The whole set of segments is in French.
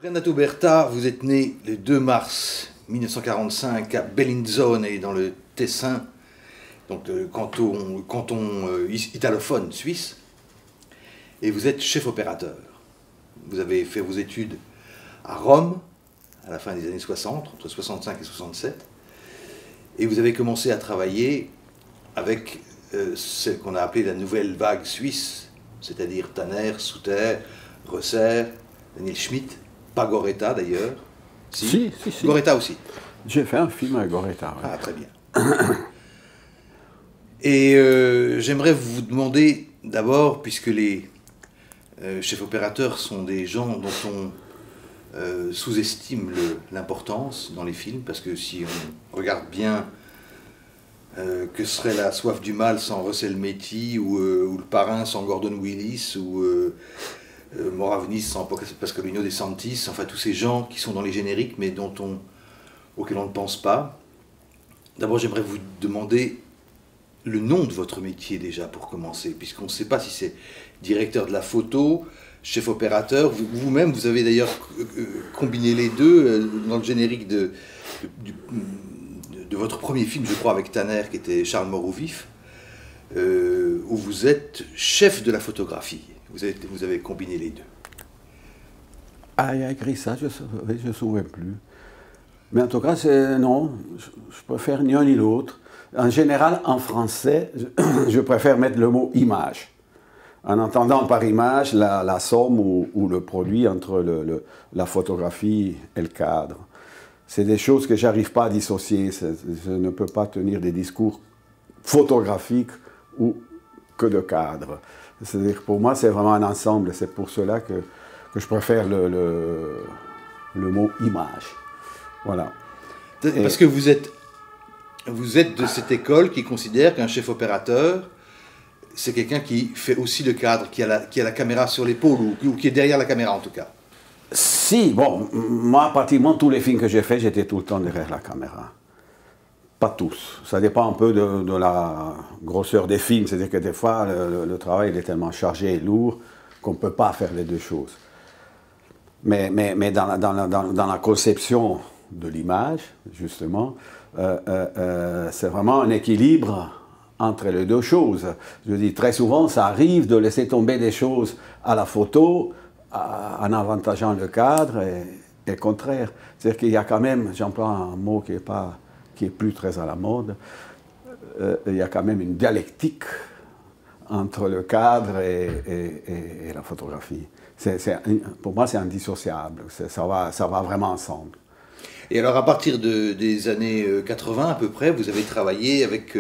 Renato Berta, vous êtes né le 2 mars 1945 à Bellinzone, dans le Tessin, donc le canton italophone suisse, et vous êtes chef opérateur. Vous avez fait vos études à Rome, à la fin des années 60, entre 65 et 67, et vous avez commencé à travailler avec celle qu'on a appelée la nouvelle vague suisse, c'est-à-dire Tanner, Souter, Rösser, Daniel Schmitt, pas Goretta d'ailleurs. Si. Goretta aussi. J'ai fait un film avec Goretta. Ouais. Ah, très bien. Et j'aimerais vous demander d'abord, puisque les chefs opérateurs sont des gens dont on sous-estime l'importance dans les films, parce que si on regarde bien que serait La soif du mal sans Russell Metty, ou Le parrain sans Gordon Willis, ou Moravnis sans Pasqualino De Santis, enfin tous ces gens qui sont dans les génériques mais auxquels on ne pense pas. D'abord j'aimerais vous demander le nom de votre métier déjà pour commencer, puisqu'on ne sait pas si c'est directeur de la photo, chef opérateur, vous-même vous avez d'ailleurs combiné les deux dans le générique de votre premier film, je crois, avec Tanner, qui était Charles Mort au vif, où vous êtes chef de la photographie. Vous avez combiné les deux. Ah, il a écrit ça, je ne me souviens plus. Mais en tout cas, non, je préfère ni un ni l'autre. En général, en français, je préfère mettre le mot image. En entendant par image la somme ou le produit entre la photographie et le cadre. C'est des choses que je n'arrive pas à dissocier. Je ne peux pas tenir des discours photographiques ou que de cadre. C'est-à-dire, pour moi, c'est vraiment un ensemble. C'est pour cela que je préfère le mot image. Voilà. Parce que vous êtes de cette école qui considère qu'un chef opérateur, c'est quelqu'un qui fait aussi le cadre, qui a la caméra sur l'épaule, ou qui est derrière la caméra en tout cas. Si, bon, moi, pratiquement tous les films que j'ai faits, j'étais tout le temps derrière la caméra. Pas tous. Ça dépend un peu de la grosseur des films. C'est-à-dire que des fois, le travail il est tellement chargé et lourd qu'on ne peut pas faire les deux choses. Mais dans la conception de l'image, justement, c'est vraiment un équilibre entre les deux choses. Je dis, très souvent, ça arrive de laisser tomber des choses à la photo en avantageant le cadre et le contraire. C'est-à-dire qu'il y a quand même, j'emploie un mot qui est plus très à la mode, il y a quand même une dialectique entre le cadre et la photographie. Pour moi, c'est indissociable. Ça va vraiment ensemble. Et alors, à partir des années 80 à peu près, vous avez travaillé avec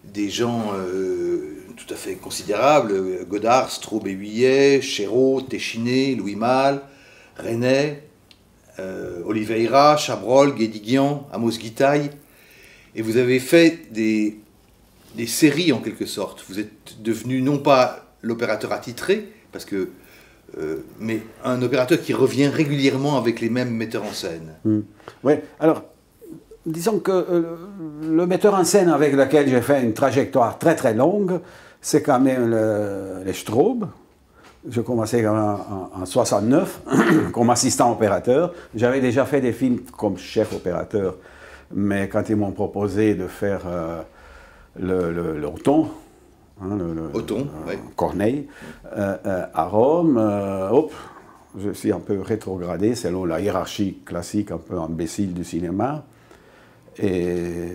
des gens tout à fait considérables, Godard, Straub et Huillet, Chéreau, Téchiné, Louis Malle, Resnais, Oliveira, Chabrol, Guédiguian, Amos Guitaille, et vous avez fait des séries en quelque sorte. Vous êtes devenu non pas l'opérateur attitré, mais un opérateur qui revient régulièrement avec les mêmes metteurs en scène. Oui, alors, disons que le metteur en scène avec lequel j'ai fait une trajectoire très très longue, c'est quand même les Straub. Je commençais en 69 comme assistant opérateur. J'avais déjà fait des films comme chef opérateur, mais quand ils m'ont proposé de faire le Othon, Corneille, à Rome, je suis un peu rétrogradé selon la hiérarchie classique un peu imbécile du cinéma. Et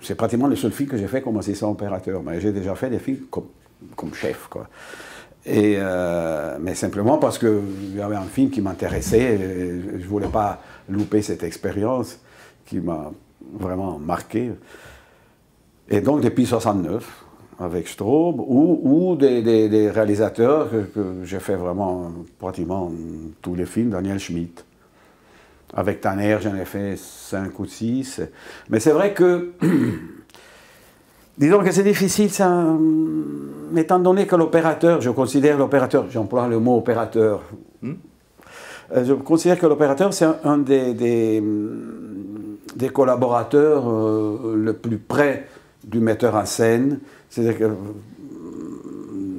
c'est pratiquement le seul film que j'ai fait comme assistant opérateur. Mais j'ai déjà fait des films comme chef, quoi. Mais simplement parce qu'il y avait un film qui m'intéressait, je ne voulais pas louper cette expérience qui m'a vraiment marqué. Et donc depuis 69, avec Straub, ou des réalisateurs que j'ai fait vraiment pratiquement tous les films, Daniel Schmitt. Avec Tanner, j'en ai fait 5 ou 6. Mais c'est vrai que disons que c'est difficile, ça, étant donné que l'opérateur, je considère l'opérateur, j'emploie le mot opérateur, je considère que l'opérateur c'est un des collaborateurs le plus près du metteur en scène. C'est-à-dire que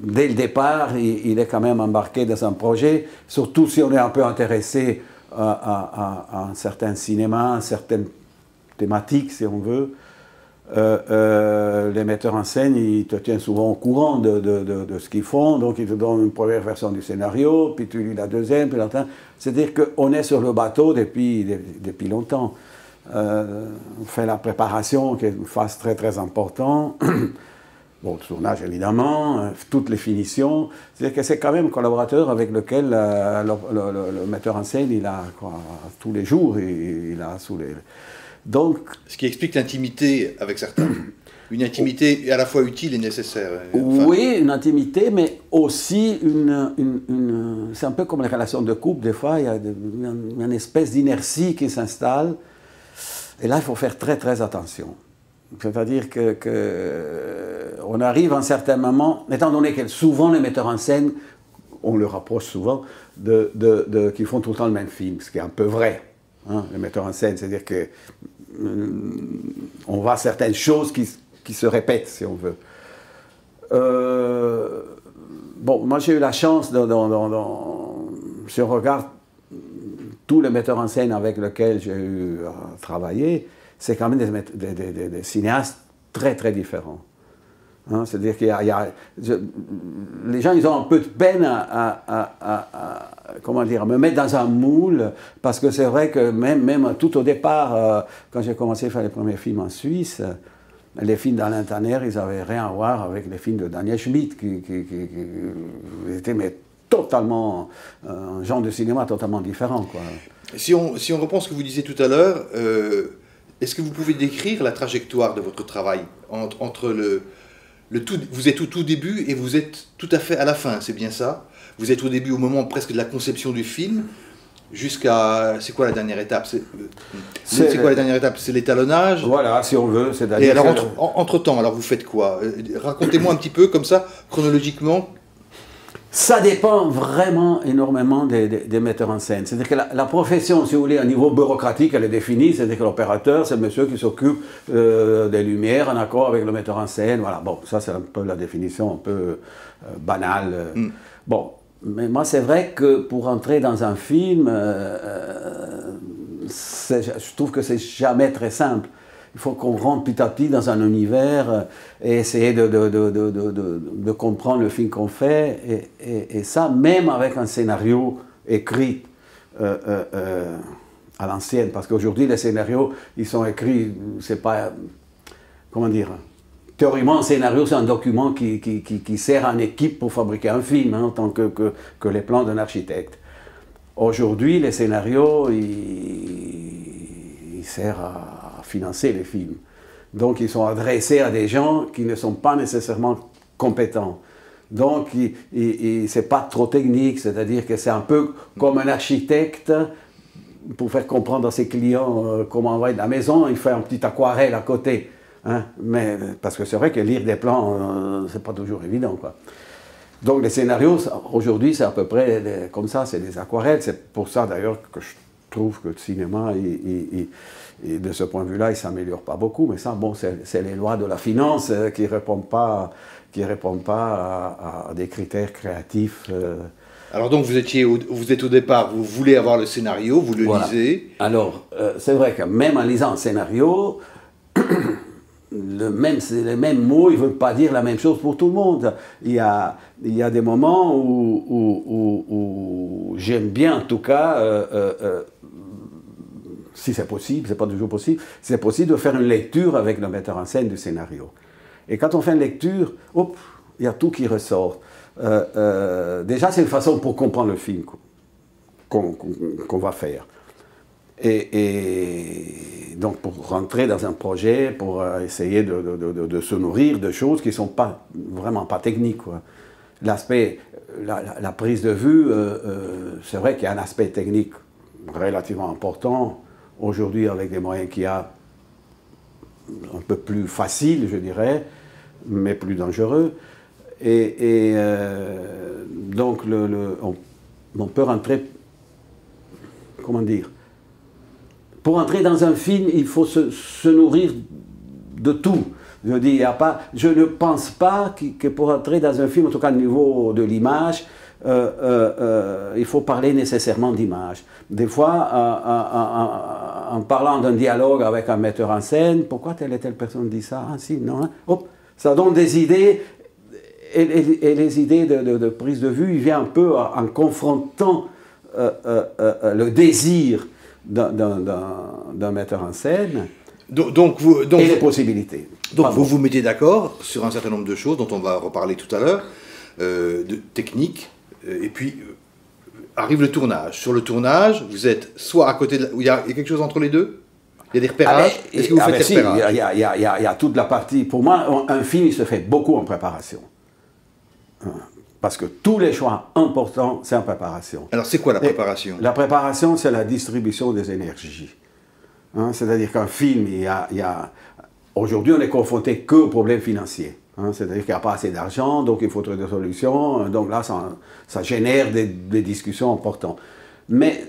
dès le départ, il est quand même embarqué dans un projet, surtout si on est un peu intéressé à un certain cinéma, à certaines thématiques, si on veut. Les metteurs en scène, ils te tiennent souvent au courant de ce qu'ils font, donc ils te donnent une première version du scénario, puis tu lis la deuxième, puis la troisième. C'est-à-dire qu'on est sur le bateau depuis longtemps. On fait la préparation, qui est une phase très très importante. Bon, le tournage évidemment, toutes les finitions. C'est-à-dire que c'est quand même un collaborateur avec lequel le metteur en scène, il a quoi, tous les jours, il a sous les... Donc, ce qui explique l'intimité avec certains. Une intimité à la fois utile et nécessaire. Enfin, oui, une intimité, mais aussi c'est un peu comme les relations de couple, des fois, il y a une espèce d'inertie qui s'installe. Et là, il faut faire très très attention. C'est-à-dire qu'on arrive à un certain moment, étant donné que souvent les metteurs en scène, on le rapproche souvent, qui font tout le temps le même film, ce qui est un peu vrai, hein, les metteurs en scène. C'est-à-dire qu'on voit certaines choses qui se répètent, si on veut. Bon, moi j'ai eu la chance, si on regarde tous les metteurs en scène avec lesquels j'ai eu à travailler, c'est quand même des cinéastes très très différents. Hein, c'est-à-dire qu'il les gens ils ont un peu de peine comment dire, à me mettre dans un moule, parce que c'est vrai que même tout au départ, quand j'ai commencé à faire les premiers films en Suisse, les films d'Alain Tanner, ils n'avaient rien à voir avec les films de Daniel Schmitt, qui étaient mais totalement, un genre de cinéma totalement différent, quoi. Si on reprend ce que vous disiez tout à l'heure, est-ce que vous pouvez décrire la trajectoire de votre travail entre vous êtes au tout début et vous êtes tout à fait à la fin, c'est bien ça? Vous êtes au début, au moment presque de la conception du film, jusqu'à... C'est quoi la dernière étape? C'est quoi la dernière étape? C'est l'étalonnage? Voilà, si on veut. Et alors, entre-temps, alors vous faites quoi? Racontez-moi un petit peu, comme ça, chronologiquement. Ça dépend vraiment énormément des metteurs en scène. C'est-à-dire que la profession, si vous voulez, à niveau bureaucratique, elle est définie. C'est-à-dire que l'opérateur, c'est le monsieur qui s'occupe des lumières en accord avec le metteur en scène. Voilà, bon, ça c'est un peu la définition un peu banale. Bon, mais moi c'est vrai que pour entrer dans un film, je trouve que c'est jamais très simple. Il faut qu'on rentre petit à petit dans un univers et essayer de comprendre le film qu'on fait. Et ça, même avec un scénario écrit à l'ancienne. Parce qu'aujourd'hui, les scénarios, ils sont écrits, c'est pas... Comment dire? Théoriquement, un scénario, c'est un document qui sert à une équipe pour fabriquer un film, hein, en tant que les plans d'un architecte. Aujourd'hui, les scénarios, ils servent à financer les films. Donc, ils sont adressés à des gens qui ne sont pas nécessairement compétents. Donc, c'est pas trop technique, c'est-à-dire que c'est un peu comme un architecte, pour faire comprendre à ses clients comment va être la maison, il fait un petit aquarelle à côté. Hein, mais, parce que c'est vrai que lire des plans, c'est pas toujours évident, quoi. Donc, les scénarios, aujourd'hui, c'est à peu près comme ça, c'est des aquarelles. C'est pour ça, d'ailleurs, que je trouve que le cinéma, et de ce point de vue-là, il ne s'améliore pas beaucoup, mais ça, bon, c'est les lois de la finance qui ne répondent pas à des critères créatifs. Alors donc, vous êtes au départ, vous voulez avoir le scénario, vous le lisez. Alors, c'est vrai que même en lisant un scénario, les mêmes mots, ils ne veulent pas dire la même chose pour tout le monde. Il y a des moments où j'aime bien, en tout cas, si c'est possible, c'est pas toujours possible, c'est possible de faire une lecture avec le metteur en scène du scénario. Et quand on fait une lecture, hop, il y a tout qui ressort. Déjà, c'est une façon pour comprendre le film qu'on va faire. Et donc, pour rentrer dans un projet, pour essayer de se nourrir de choses qui ne sont vraiment pas techniques, quoi. L'aspect, la prise de vue, c'est vrai qu'il y a un aspect technique relativement important. Aujourd'hui, avec des moyens qu'il y a, un peu plus faciles, je dirais, mais plus dangereux. Donc, on peut rentrer, comment dire, pour entrer dans un film, il faut se nourrir de tout. Je dis, je ne pense pas que pour entrer dans un film, en tout cas au niveau de l'image, il faut parler nécessairement d'image. Des fois, en parlant d'un dialogue avec un metteur en scène, pourquoi telle et telle personne dit ça? Ah si, non, hein? Hop, ça donne des idées, et les idées de prise de vue, il vient un peu en confrontant le désir d'un metteur en scène et les possibilités. Donc vous vous mettez d'accord sur un certain nombre de choses dont on va reparler tout à l'heure, de techniques, et puis arrive le tournage. Sur le tournage, vous êtes soit à côté de... Il y a quelque chose entre les deux? Il y a des repérages? Est-ce que vous faites des repérages? Il y a toute la partie... Pour moi, un film, il se fait beaucoup en préparation. Parce que tous les choix importants, c'est en préparation. Alors c'est quoi la préparation? La préparation, c'est la distribution des énergies. Hein, c'est-à-dire qu'un film, aujourd'hui, on est confronté qu'aux problèmes financiers. Hein, c'est-à-dire qu'il n'y a pas assez d'argent, donc il faut trouver des solutions. Donc là, ça génère des discussions importantes. Mais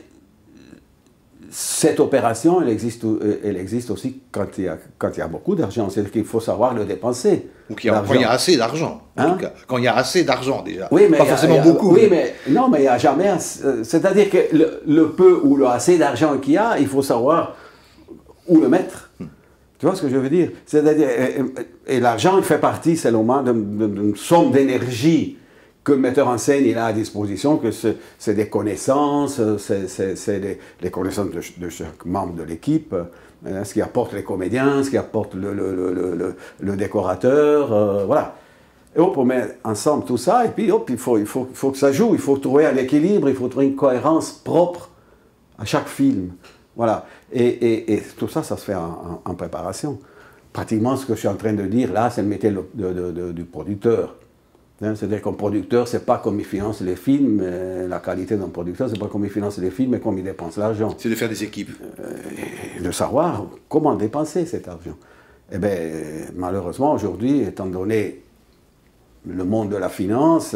cette opération, elle existe aussi quand il y a beaucoup d'argent. C'est-à-dire qu'il faut savoir le dépenser. Ou quand il y a assez d'argent, en tout cas. Quand il y a assez d'argent, déjà. Oui, mais pas forcément beaucoup. Oui, mais non, mais il n'y a jamais... C'est-à-dire que le peu ou le assez d'argent qu'il y a, il faut savoir où le mettre. Tu vois ce que je veux dire? C'est-à-dire, et l'argent, il fait partie, selon moi, d'une somme d'énergie que le metteur en scène il a à disposition, que c'est des connaissances, c'est les connaissances de chaque membre de l'équipe, ce qui apporte les comédiens, ce qui apporte le décorateur, voilà. Et hop, on met ensemble tout ça, et puis hop, il faut que ça joue, il faut trouver un équilibre, il faut trouver une cohérence propre à chaque film. Voilà. Et tout ça, ça se fait en préparation. Pratiquement, ce que je suis en train de dire là, c'est le métier du producteur. C'est-à-dire qu'un producteur, c'est pas comme il finance les films, la qualité d'un producteur, c'est pas comme il finance les films, mais comme il dépense l'argent. C'est de faire des équipes. Et de savoir comment dépenser cet argent. Eh bien, malheureusement, aujourd'hui, étant donné le monde de la finance,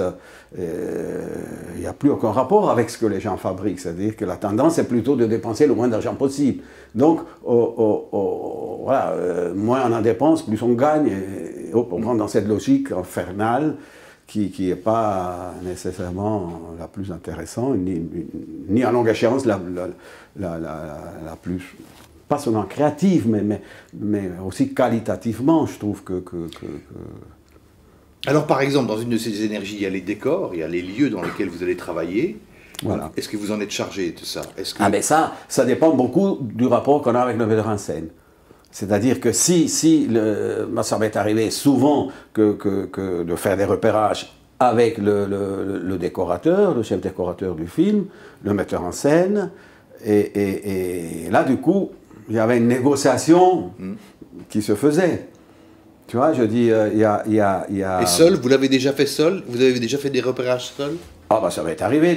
il n'y a plus aucun rapport avec ce que les gens fabriquent. C'est-à-dire que la tendance est plutôt de dépenser le moins d'argent possible. Donc, voilà, moins on en dépense, plus on gagne. Et on rentre dans cette logique infernale qui n'est pas nécessairement la plus intéressante, ni à longue échéance la plus, pas seulement créative, mais aussi qualitativement, je trouve que... Alors, par exemple, dans une de ces énergies, il y a les décors, il y a les lieux dans lesquels vous allez travailler. Voilà. Est-ce que vous en êtes chargé de ça? Ah, mais ça dépend beaucoup du rapport qu'on a avec le metteur en scène. C'est-à-dire que moi, ça m'est arrivé souvent de faire des repérages avec le décorateur, le chef décorateur du film, le metteur en scène, et là, du coup, il y avait une négociation qui se faisait. Tu vois, je dis, il y a... Et seul, vous l'avez déjà fait seul? Vous avez déjà fait des repérages seul? Ah bah ça m'est arrivé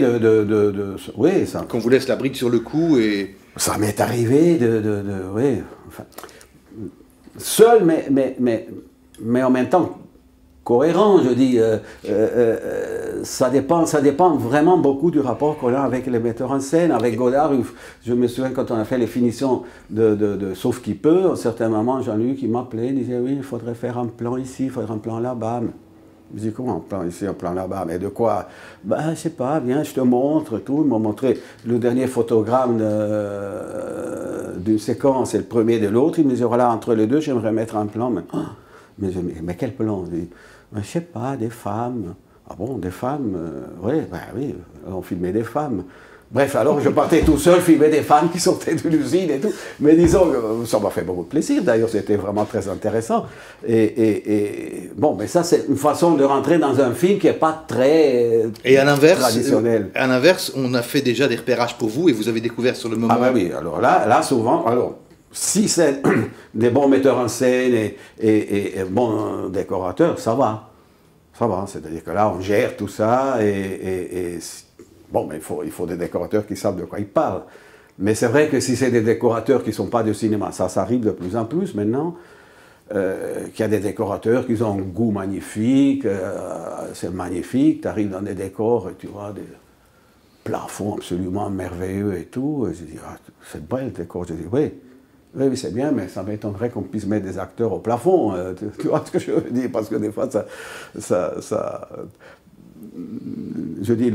oui, ça... Qu'on vous laisse la brique sur le cou et... Ça m'est arrivé oui, enfin... Seul, mais en même temps cohérent, je dis, ça dépend vraiment beaucoup du rapport qu'on a avec les metteurs en scène, avec Godard. Je me souviens quand on a fait les finitions de Sauf qui peut, à un certain moment, Jean-Luc qui m'appelait, il disait oui, il faudrait faire un plan ici, il faudrait un plan là-bas. Je dis comment un plan ici, un plan là-bas? Mais de quoi? Ben je sais pas, viens, je te montre, tout. Ils m'ont montré le dernier photogramme d'une séquence et le premier de l'autre. Ils me disaient voilà, entre les deux, j'aimerais mettre un plan. Mais quel plan? Je dis, je sais pas, des femmes. Ah bon, des femmes? Oui, ben oui, on filmait des femmes. Bref, alors je partais tout seul, filmer des femmes qui sortaient de l'usine et tout. Mais disons, ça m'a fait beaucoup de plaisir, d'ailleurs, c'était vraiment très intéressant. Bon, mais ça, c'est une façon de rentrer dans un film qui n'est pas très traditionnel. Et à l'inverse, on a fait déjà des repérages pour vous et vous avez découvert sur le moment... Ah ben oui, alors là souvent... Alors, si c'est des bons metteurs en scène et bons décorateurs, ça va. Ça va, c'est-à-dire que là, on gère tout ça bon, mais il faut des décorateurs qui savent de quoi ils parlent. Mais c'est vrai que si c'est des décorateurs qui ne sont pas de cinéma, ça arrive de plus en plus maintenant, qu'il y a des décorateurs qui ont un goût magnifique, c'est magnifique, tu arrives dans des décors et tu vois des plafonds absolument merveilleux et tout, et je dis, ah, c'est beau le décor, je dis, oui. Oui, oui, c'est bien, mais ça m'étonnerait qu'on puisse mettre des acteurs au plafond. Tu vois ce que je veux dire? Parce que des fois, je dis,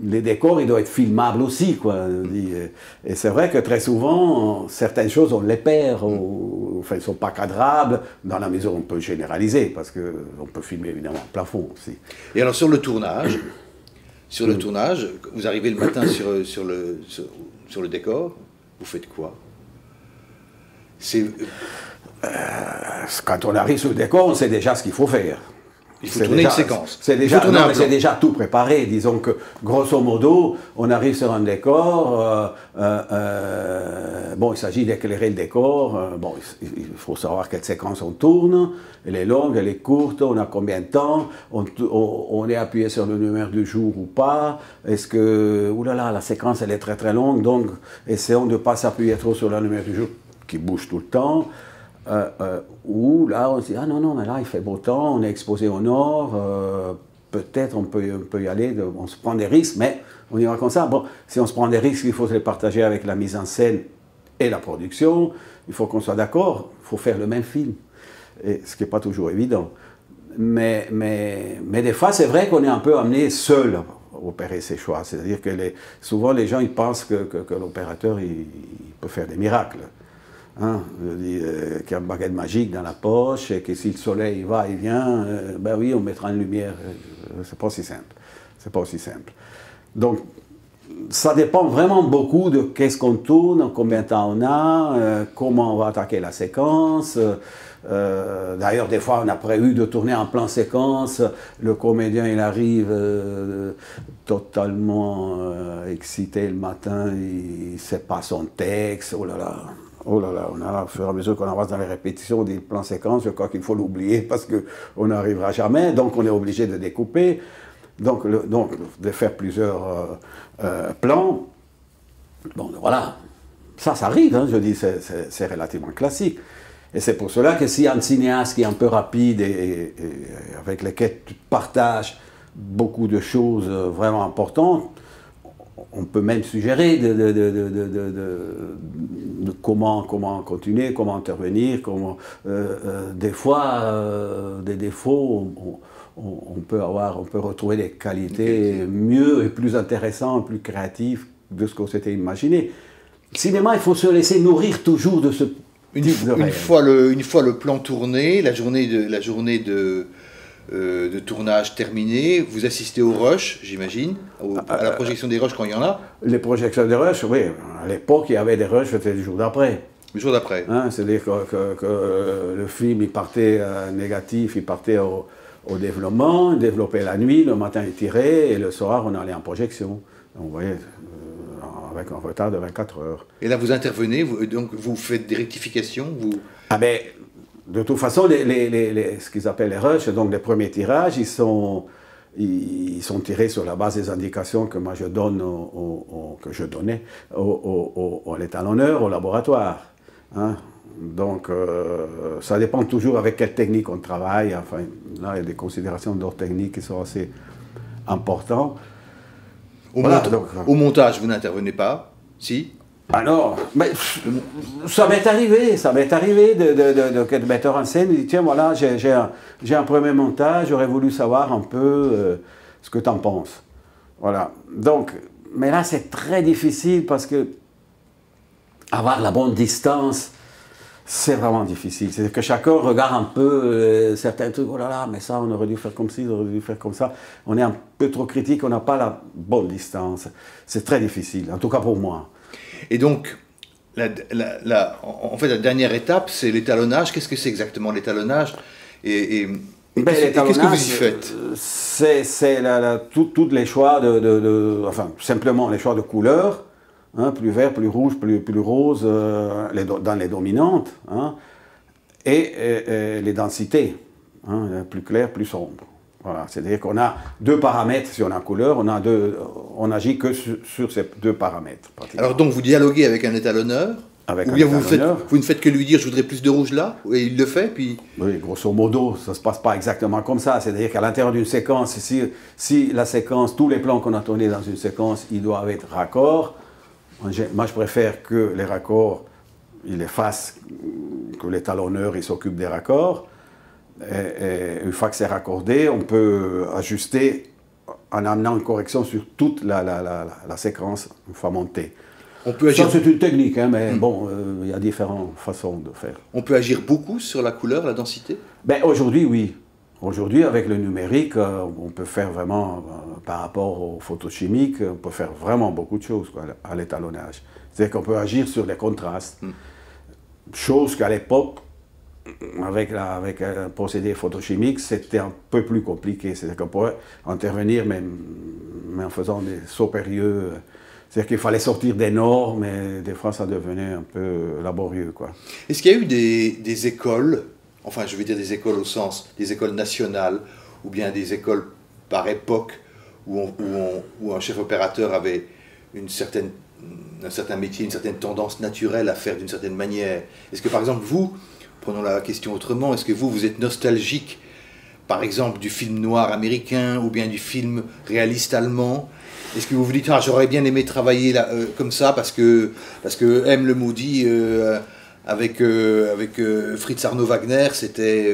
les décors, ils doivent être filmables aussi, quoi. Et c'est vrai que très souvent, certaines choses, on les perd, enfin, ils ne sont pas cadrables. Dans la maison, on peut généraliser, parce qu'on peut filmer évidemment au plafond aussi. Et alors, sur le tournage, vous arrivez le matin sur le décor, vous faites quoi? Quand on arrive sur le décor, on sait déjà ce qu'il faut faire. Il faut tourner une séquence. C'est déjà tout préparé. Disons que, grosso modo, on arrive sur un décor. Bon, il s'agit d'éclairer le décor. Bon, il faut savoir quelle séquence on tourne. Elle est longue, elle est courte. On a combien de temps? On est appuyé sur le numéro du jour ou pas? Est-ce que, oulala, la séquence elle est très très longue. Donc, essayons de ne pas s'appuyer trop sur le numéro du jour qui bouge tout le temps. Où là on se dit ah non mais là il fait beau temps, on est exposé au nord, peut-être on peut y aller, on se prend des risques, mais on ira comme ça. Bon, si on se prend des risques, il faut se les partager avec la mise en scène et la production. Il faut qu'on soit d'accord, il faut faire le même film, et ce qui n'est pas toujours évident. Mais des fois c'est vrai qu'on est un peu amené seul à opérer ces choix, c'est-à-dire que souvent les gens ils pensent que l'opérateur il peut faire des miracles. Hein, qu'il y a une baguette magique dans la poche et que si le soleil va et vient, ben oui, on mettra une lumière. C'est pas aussi simple. C'est pas aussi simple. Donc, ça dépend vraiment beaucoup de qu'est-ce qu'on tourne, combien de temps on a, comment on va attaquer la séquence. D'ailleurs, des fois, on a prévu de tourner en plan séquence. Le comédien, il arrive totalement excité le matin, il ne sait pas son texte. Oh là là. Oh là là, on a, au fur et à mesure qu'on avance dans les répétitions des plans séquences, je crois qu'il faut l'oublier parce qu'on n'arrivera jamais, donc on est obligé de découper, donc de faire plusieurs plans. Bon, voilà, ça arrive, hein, je dis, c'est relativement classique. Et c'est pour cela que si un cinéaste qui est un peu rapide et avec lequel tu partages beaucoup de choses vraiment importantes, on peut même suggérer de comment continuer, comment intervenir, des fois, des défauts, on peut retrouver des qualités mieux et plus intéressantes, plus créatives de ce qu'on s'était imaginé. Le cinéma, il faut se laisser nourrir toujours de ce type de une fois le plan tourné, la journée de tournage terminée, vous assistez au rush, j'imagine, à la projection des rushs quand il y en a. Les projections des rushs, oui. À l'époque, il y avait des rushs, c'était le jour d'après. Le jour d'après. Hein, c'est-à-dire que le film, il partait négatif, il partait au développement, il développait la nuit, le matin il tirait, et le soir, on allait en projection. On voyait avec un retard de 24 heures. Et là, vous intervenez, donc vous faites des rectifications Ah ben, de toute façon, ce qu'ils appellent les rushs, donc les premiers tirages, ils sont tirés sur la base des indications que moi je donne, que je donnais à l'étalonneur, au laboratoire. Hein. Donc, ça dépend toujours avec quelle technique on travaille. Enfin, là, il y a des considérations d'ordre technique qui sont assez importantes. Au montage, vous n'intervenez pas? Si? Alors, mais, ça m'est arrivé que le metteur en scène dit tiens voilà j'ai un premier montage, j'aurais voulu savoir un peu ce que tu en penses. Voilà. Donc, mais là c'est très difficile parce que avoir la bonne distance, c'est vraiment difficile. C'est que chacun regarde un peu certains trucs, oh là là, mais ça on aurait dû faire comme ci, on aurait dû faire comme ça. On est un peu trop critique, on n'a pas la bonne distance. C'est très difficile, en tout cas pour moi. Et donc, en fait, la dernière étape, c'est l'étalonnage. Qu'est-ce que c'est exactement l'étalonnage et qu'est-ce que vous y faites? C'est tous les choix enfin, simplement les choix de couleurs, hein, plus vert, plus rouge, plus rose, dans les dominantes, hein, et les densités, hein, plus clair, plus sombre. Voilà, c'est-à-dire qu'on a deux paramètres, si on a une couleur, on agit que sur ces deux paramètres. Alors donc vous dialoguez avec un étalonneur, ou bien vous ne faites que lui dire je voudrais plus de rouge là, et il le fait, puis... Oui, grosso modo, ça ne se passe pas exactement comme ça, c'est-à-dire qu'à l'intérieur d'une séquence, si la séquence, tous les plans qu'on a tournés dans une séquence, ils doivent être raccords, moi je préfère que les raccords il efface que l'étalonneur il s'occupe des raccords. Et une fois que c'est raccordé, on peut ajuster en amenant une correction sur toute la séquence une fois montée. On peut agir... Ça, c'est une technique, hein, mais bon, il y a différentes façons de faire. On peut agir beaucoup sur la couleur, la densité? Ben, aujourd'hui, oui. Aujourd'hui, avec le numérique, on peut faire vraiment, par rapport aux photos chimiques, on peut faire vraiment beaucoup de choses quoi, à l'étalonnage. C'est-à-dire qu'on peut agir sur les contrastes. Chose qu'à l'époque, avec un procédé photochimique, c'était un peu plus compliqué. C'est-à-dire qu'on pourrait intervenir même en faisant des sauts périlleux. C'est-à-dire qu'il fallait sortir des normes et des fois ça devenait un peu laborieux, quoi. Est-ce qu'il y a eu des écoles, enfin je veux dire des écoles au sens des écoles nationales, ou bien des écoles par époque où un chef opérateur avait un certain métier, une certaine tendance naturelle à faire d'une certaine manière? Est-ce que par exemple vous, prenons la question autrement, est-ce que vous êtes nostalgique par exemple du film noir américain ou bien du film réaliste allemand? Est-ce que vous vous dites, ah, j'aurais bien aimé travailler là, comme ça parce que M. le Maudit avec Fritz Arno Wagner, c'était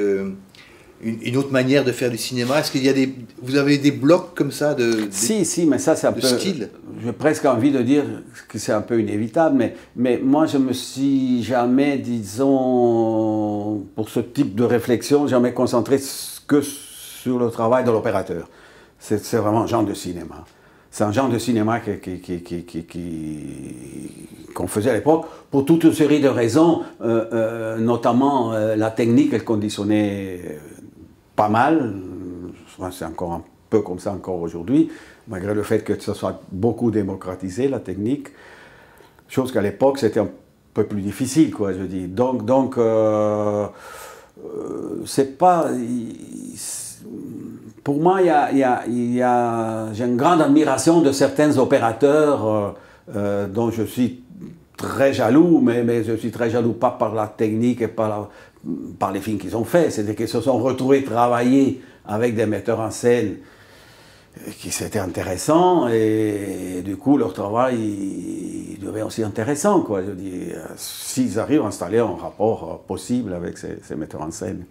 une autre manière de faire du cinéma? Est-ce qu'il y a vous avez des blocs comme ça Si, mais ça c'est un peu style? J'ai presque envie de dire que c'est un peu inévitable, mais moi je me suis jamais, disons, pour ce type de réflexion, jamais concentré que sur le travail de l'opérateur. C'est vraiment un genre de cinéma. C'est un genre de cinéma qu'on faisait à l'époque pour toute une série de raisons, notamment la technique, elle conditionnait pas mal. C'est encore un peu comme ça encore aujourd'hui, malgré le fait que ça soit beaucoup démocratisé, la technique. Chose qu'à l'époque, c'était un peu plus difficile, quoi, je dis. Donc c'est pas... Pour moi, j'ai une grande admiration de certains opérateurs dont je suis très jaloux, mais je suis très jaloux pas par la technique et par les films qu'ils ont faits. C'est-à-dire qu'ils se sont retrouvés travailler avec des metteurs en scène qui c'était intéressant et du coup leur travail il devient aussi intéressant, quoi. Je dis, s'ils arrivent à installer un rapport possible avec ces metteurs en scène.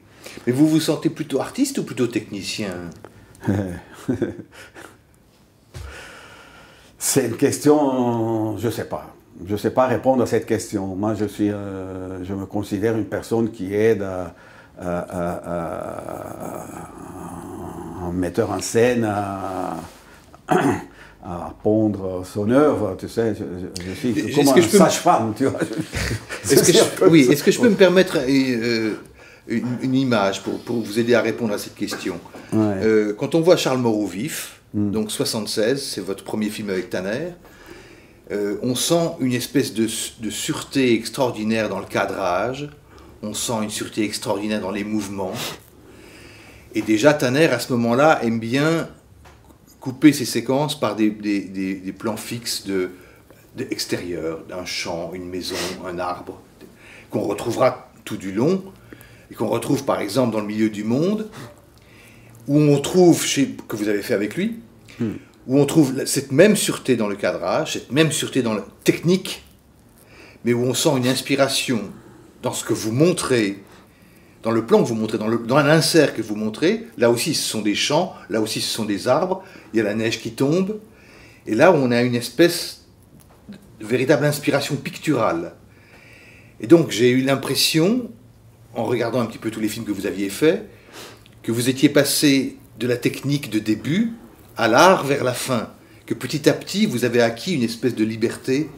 Mais vous vous sentez plutôt artiste ou plutôt technicien? C'est une question, je ne sais pas. Je ne sais pas répondre à cette question. Moi, je me considère une personne qui aide un metteur en scène à pondre son œuvre, tu sais, je suis comme un sage-femme, tu vois. Est-ce que je peux me permettre une image pour vous aider à répondre à cette question? Ouais. Quand on voit Charles Mort au vif, donc 76, c'est votre premier film avec Tanner, on sent une espèce de sûreté extraordinaire dans le cadrage, on sent une sûreté extraordinaire dans les mouvements, et déjà Tanner à ce moment-là aime bien couper ses séquences par des plans fixes extérieurs, d'un champ, une maison, un arbre, qu'on retrouvera tout du long, et qu'on retrouve par exemple dans Le Milieu du Monde, où on trouve, que vous avez fait avec lui, où on trouve cette même sûreté dans le cadrage, cette même sûreté dans la technique, mais où on sent une inspiration dans ce que vous montrez, dans le plan que vous montrez, dans l'insert que vous montrez. Là aussi ce sont des champs, là aussi ce sont des arbres, il y a la neige qui tombe, et là on a une espèce de véritable inspiration picturale. Et donc j'ai eu l'impression, en regardant un petit peu tous les films que vous aviez faits, que vous étiez passé de la technique de début à l'art vers la fin, que petit à petit vous avez acquis une espèce de liberté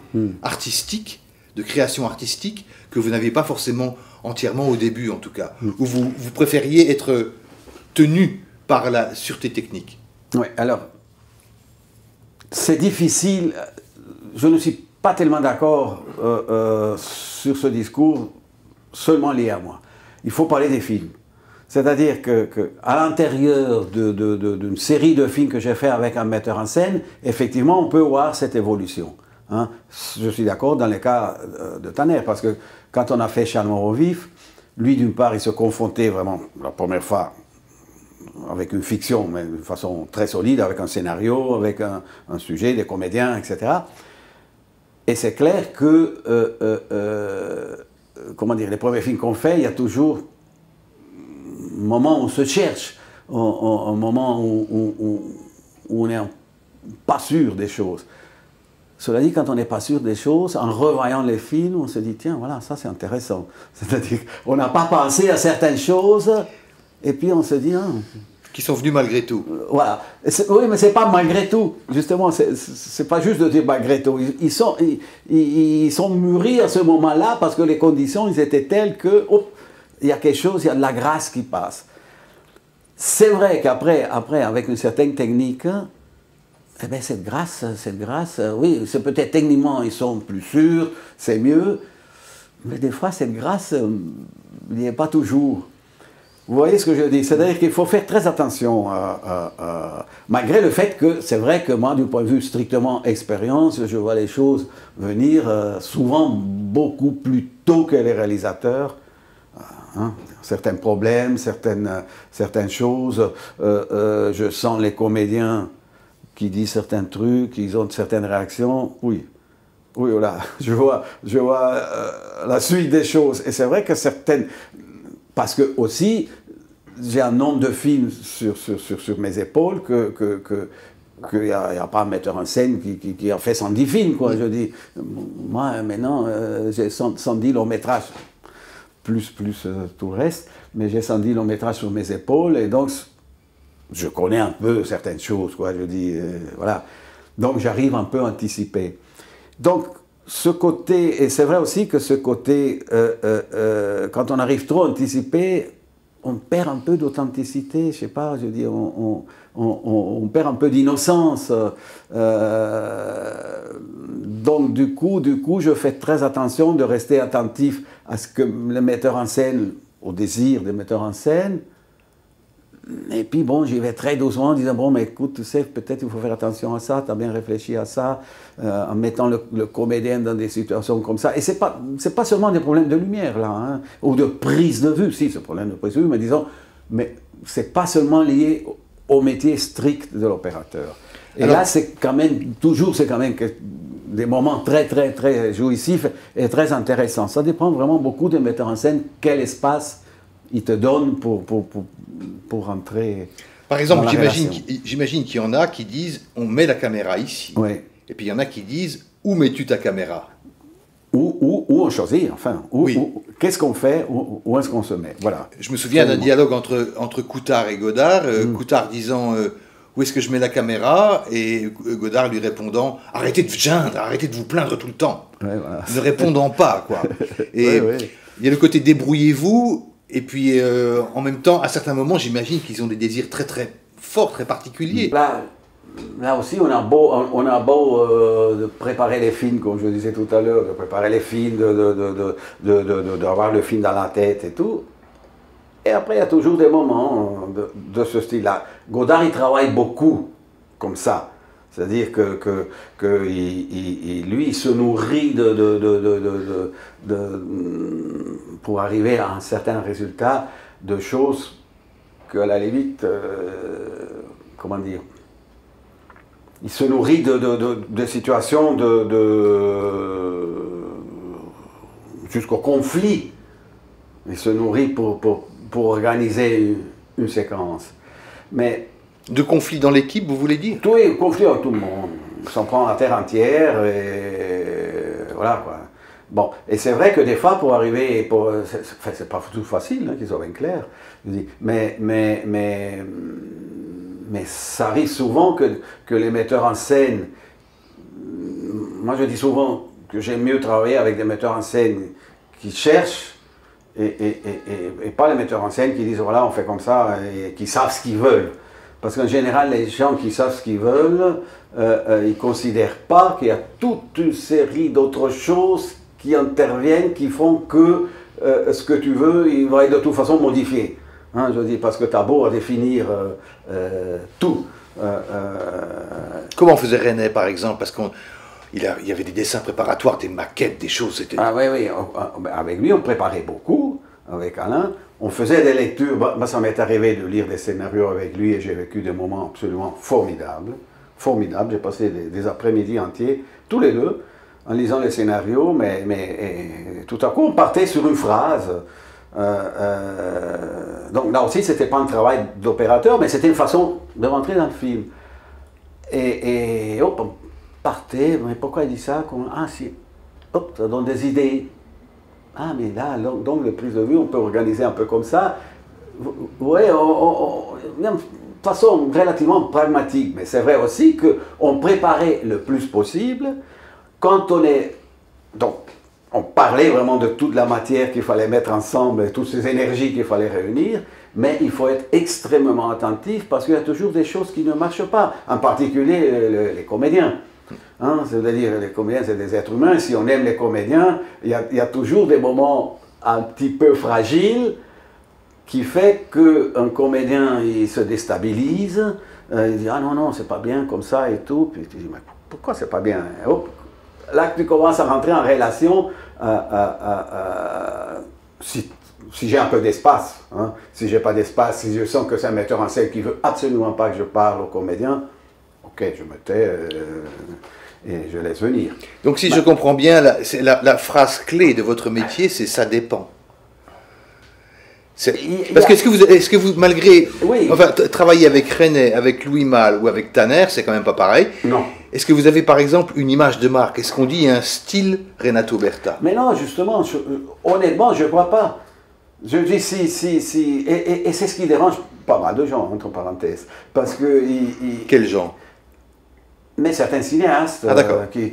artistique, de création artistique, que vous n'aviez pas forcément entièrement au début en tout cas, où vous préfériez être tenu par la sûreté technique. Oui, alors, c'est difficile, je ne suis pas tellement d'accord sur ce discours seulement lié à moi. Il faut parler des films. C'est-à-dire qu'à l'intérieur d'une série de films que j'ai fait avec un metteur en scène, effectivement, on peut voir cette évolution. Hein. Je suis d'accord dans le cas de Tanner, parce que quand on a fait Charles Mort au vif, lui, d'une part, il se confrontait vraiment, la première fois, avec une fiction, mais de façon très solide, avec un scénario, avec un sujet, des comédiens, etc. Et c'est clair que, comment dire, les premiers films qu'on fait, il y a toujours un moment où on se cherche, un moment où on n'est pas sûr des choses. Cela dit, quand on n'est pas sûr des choses, en revoyant les films, on se dit, tiens, voilà, ça c'est intéressant. C'est-à-dire qu'on n'a pas pensé à certaines choses, et puis on se dit, ah, qui sont venus malgré tout. Voilà. Oui, mais c'est pas malgré tout. Justement, c'est pas juste de dire malgré tout. Ils sont mûris à ce moment-là parce que les conditions, ils étaient telles que, hop, il y a quelque chose, il y a de la grâce qui passe. C'est vrai qu'après, avec une certaine technique, eh bien, cette grâce, oui, c'est peut-être techniquement, ils sont plus sûrs, c'est mieux, mais des fois, cette grâce, il n'y est pas toujours. Vous voyez ce que je dis? C'est-à-dire qu'il faut faire très attention, malgré le fait que c'est vrai que moi, du point de vue strictement expérience, je vois les choses venir souvent beaucoup plus tôt que les réalisateurs. Hein, certains problèmes, certaines choses. Je sens les comédiens qui disent certains trucs, ils ont certaines réactions. Oui, voilà, je vois la suite des choses. Et c'est vrai que certaines... Parce que aussi, j'ai un nombre de films sur mes épaules qu'il n'y a pas un metteur en scène qui a fait 110 films, quoi. Je dis, moi, maintenant, j'ai 110 longs métrages, plus tout le reste, mais j'ai 110 longs métrages sur mes épaules, et donc, je connais un peu certaines choses, quoi. Je dis, voilà. Donc, j'arrive un peu à anticiper. Donc, ce côté, et c'est vrai aussi que ce côté, quand on arrive trop à anticiper, on perd un peu d'authenticité, je sais pas, je dis, on perd un peu d'innocence. Donc du coup, je fais très attention de rester attentif à ce que le metteur en scène, au désir des metteurs en scène. Et puis bon, j'y vais très doucement en disant, bon, mais écoute, tu sais, peut-être il faut faire attention à ça, tu as bien réfléchi à ça, en mettant le comédien dans des situations comme ça. Et c'est pas seulement des problèmes de lumière, là, hein, ou de prise de vue, si, c'est un problème de prise de vue, mais disons, mais c'est pas seulement lié au métier strict de l'opérateur. Et alors, là, c'est quand même des moments très jouissifs et très intéressants. Ça dépend vraiment beaucoup des metteurs en scène, quel espace il te donne pour rentrer. Par exemple, j'imagine qu'il y en a qui disent on met la caméra ici. Oui. Et puis il y en a qui disent où mets-tu ta caméra? Où on choisit, enfin. Oui. Qu'est-ce qu'on fait? Où est-ce qu'on se met? Voilà. Je me souviens d'un dialogue entre Coutard et Godard. Coutard disant où est-ce que je mets la caméra? Et Godard lui répondant arrêtez de vous geindre, arrêtez de vous plaindre tout le temps. Ouais, voilà. Ne répondant pas, quoi. Et il y a le côté débrouillez-vous. Et puis, en même temps, à certains moments, j'imagine qu'ils ont des désirs très forts, très particuliers. Là aussi, on a beau de préparer les films, comme je disais tout à l'heure, de préparer les films, d'avoir le film dans la tête et tout. Et après, il y a toujours des moments de ce style-là. Godard, il travaille beaucoup comme ça. C'est-à-dire que lui, il se nourrit pour arriver à un certain résultat de choses qu'à la limite, comment dire, il se nourrit de situations jusqu'au conflit. Il se nourrit pour organiser une séquence. Mais de conflit dans l'équipe, vous voulez dire? Oui, conflit avec tout le monde. On s'en prend la terre entière et voilà quoi. Bon, et c'est vrai que des fois pour arriver, c'est pas tout facile, hein, qu'ils soient bien clairs. Mais ça arrive souvent que les metteurs en scène, moi je dis souvent que j'aime mieux travailler avec des metteurs en scène qui cherchent et pas les metteurs en scène qui disent voilà on fait comme ça et qui savent ce qu'ils veulent. Parce qu'en général, les gens qui savent ce qu'ils veulent, ils ne considèrent pas qu'il y a toute une série d'autres choses qui interviennent, qui font que ce que tu veux, il va être de toute façon modifié. Hein, je dis, parce que tu as beau à définir tout. Comment faisait René, par exemple? Parce qu'il y avait des dessins préparatoires, des maquettes, des choses. Ah oui, avec lui, on préparait beaucoup, avec Alain. On faisait des lectures, moi ça m'est arrivé de lire des scénarios avec lui et j'ai vécu des moments absolument formidables. J'ai passé des après-midi entiers, tous les deux, en lisant les scénarios, mais tout à coup, on partait sur une phrase. Donc là aussi, ce n'était pas un travail d'opérateur, mais c'était une façon de rentrer dans le film. Et hop, on partait, mais pourquoi il dit ça? Ah, si, hop, ça donne des idées. Ah, mais là, donc le prise de vue, on peut organiser un peu comme ça. Oui, de façon relativement pragmatique, mais c'est vrai aussi qu'on préparait le plus possible quand on est... Donc, on parlait vraiment de toute la matière qu'il fallait mettre ensemble, toutes ces énergies qu'il fallait réunir, mais il faut être extrêmement attentif parce qu'il y a toujours des choses qui ne marchent pas, en particulier les comédiens. Hein, c'est-à-dire, les comédiens, c'est des êtres humains. Si on aime les comédiens, il y a toujours des moments un petit peu fragiles qui fait qu'un comédien, il se déstabilise, il dit « Ah non, non, c'est pas bien comme ça et tout ». Puis tu dis « Mais pourquoi c'est pas bien ?» Hop, là que tu commences à rentrer en relation, si j'ai un peu d'espace, hein, si j'ai pas d'espace, si je sens que c'est un metteur en scène qui veut absolument pas que je parle au comédien, ok, je me tais et je laisse venir. Donc si je comprends bien, la phrase clé de votre métier, c'est « ça dépend ». Parce que est-ce que vous, malgré, oui. Enfin, travailler avec René, avec Louis Malle ou avec Tanner, c'est quand même pas pareil. Non. Est-ce que vous avez par exemple une image de marque? Est-ce qu'on dit un style Renato Berta? Mais non, justement, honnêtement, je ne crois pas. Je dis si, et c'est ce qui dérange pas mal de gens, entre parenthèses. Parce que... Quel genre? Mais certains cinéastes qui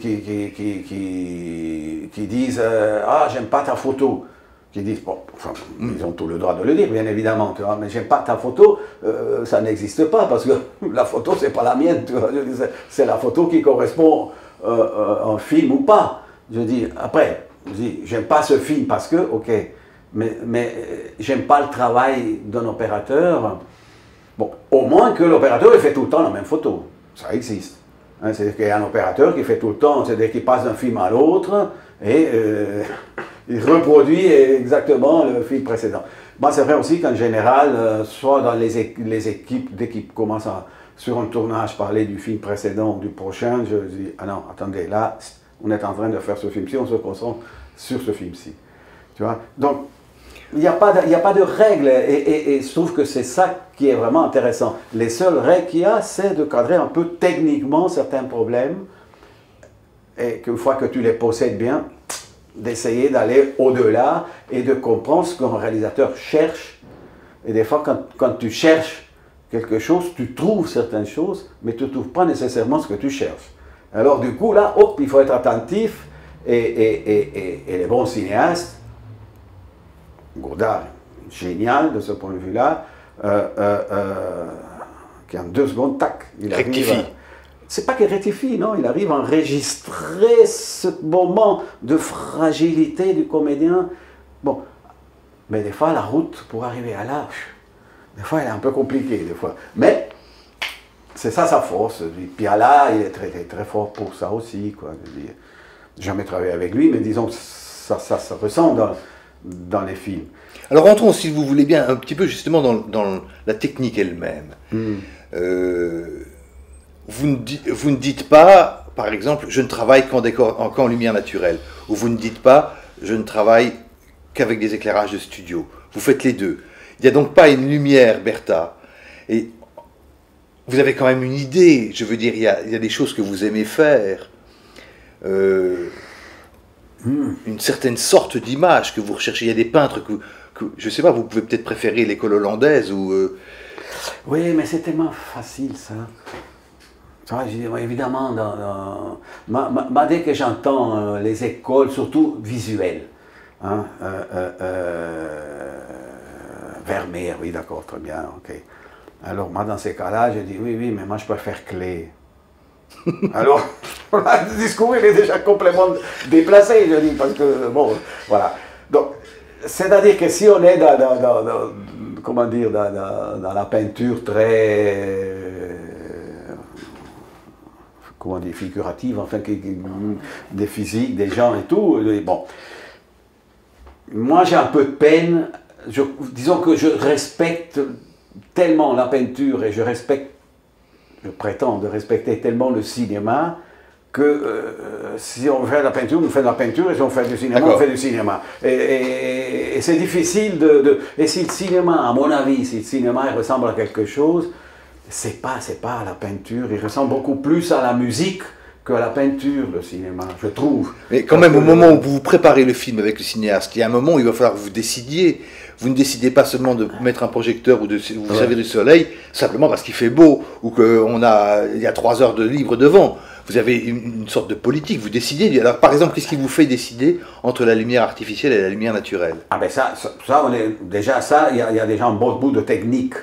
disent ah, j'aime pas ta photo. Qui disent, bon, enfin, ils ont tout le droit de le dire, bien évidemment, tu vois, mais j'aime pas ta photo, ça n'existe pas, parce que la photo, c'est pas la mienne, tu vois, c'est la photo qui correspond en film ou pas. Je dis, après, je dis, j'aime pas ce film parce que, ok, mais j'aime pas le travail d'un opérateur. Bon, au moins que l'opérateur, il fait tout le temps la même photo, ça existe. Hein, c'est-à-dire qu'il y a un opérateur qui fait tout le temps, c'est-à-dire qu'il passe d'un film à l'autre, et il reproduit exactement le film précédent. Moi, c'est vrai aussi qu'en général, soit dans les équipes, dès qu'ils commencent sur un tournage, parler du film précédent ou du prochain, je dis, ah non, attendez, là, on est en train de faire ce film-ci, on se concentre sur ce film-ci. Tu vois? Donc, il n'y a pas de règles, et je trouve que c'est ça qui est vraiment intéressant. Les seules règles qu'il y a, c'est de cadrer un peu techniquement certains problèmes, et qu'une fois que tu les possèdes bien, d'essayer d'aller au-delà et de comprendre ce qu'un réalisateur cherche. Et des fois, quand tu cherches quelque chose, tu trouves certaines choses, mais tu ne trouves pas nécessairement ce que tu cherches. Alors du coup, là, hop, il faut être attentif, et les bons cinéastes, Godard, génial de ce point de vue-là, qui en 2 secondes, tac, il rectifie. C'est pas qu'il rectifie, non, il arrive à enregistrer ce moment de fragilité du comédien. Bon, mais des fois, la route pour arriver à là, des fois, elle est un peu compliquée, des fois. Mais c'est ça sa force. Puis là, il est très, très fort pour ça aussi, quoi. J'ai jamais travaillé avec lui, mais disons que ça ressent dans les films. Alors entrons, si vous voulez bien, un petit peu justement dans la technique elle-même. Vous ne dites pas, par exemple, je ne travaille qu'en lumière naturelle, ou vous ne dites pas, je ne travaille qu'avec des éclairages de studio. Vous faites les deux. Il n'y a donc pas une lumière Berta. Et vous avez quand même une idée, je veux dire, il y a des choses que vous aimez faire. Une certaine sorte d'image que vous recherchez. Il y a des peintres que je ne sais pas, vous pouvez peut-être préférer l'école hollandaise ou... Oui, mais c'est tellement facile ça. Évidemment, dès que j'entends les écoles, surtout visuelles, hein, Vermeer, oui d'accord, très bien, ok. Alors moi dans ces cas-là, je dis oui, mais moi je préfère Klee. Alors, le discours il est déjà complètement déplacé, je dis, parce que, bon, voilà. Donc, c'est-à-dire que si on est comment dire, dans la peinture très... comment dire, figurative, enfin, des physiques, des gens et tout. Bon. Moi, j'ai un peu de peine. Disons que je respecte tellement la peinture et je prétends de respecter tellement le cinéma si on fait de la peinture, on fait de la peinture, et si on fait du cinéma, on fait du cinéma. Et c'est difficile Et si le cinéma, à mon avis, si le cinéma il ressemble à quelque chose, c'est pas à la peinture, il ressemble beaucoup plus à la musique qu'à la peinture, le cinéma, je trouve. Mais quand même, au moment où vous préparez le film avec le cinéaste, il y a un moment où il va falloir que vous décidiez. Vous ne décidez pas seulement de mettre un projecteur ou de vous servir du soleil, simplement parce qu'il fait beau, ou qu'il y a 3 heures de libre devant. Vous avez une sorte de politique, vous décidez. Alors, par exemple, qu'est-ce qui vous fait décider entre la lumière artificielle et la lumière naturelle? Ah ben ça déjà ça, il y a déjà un bon bout de technique.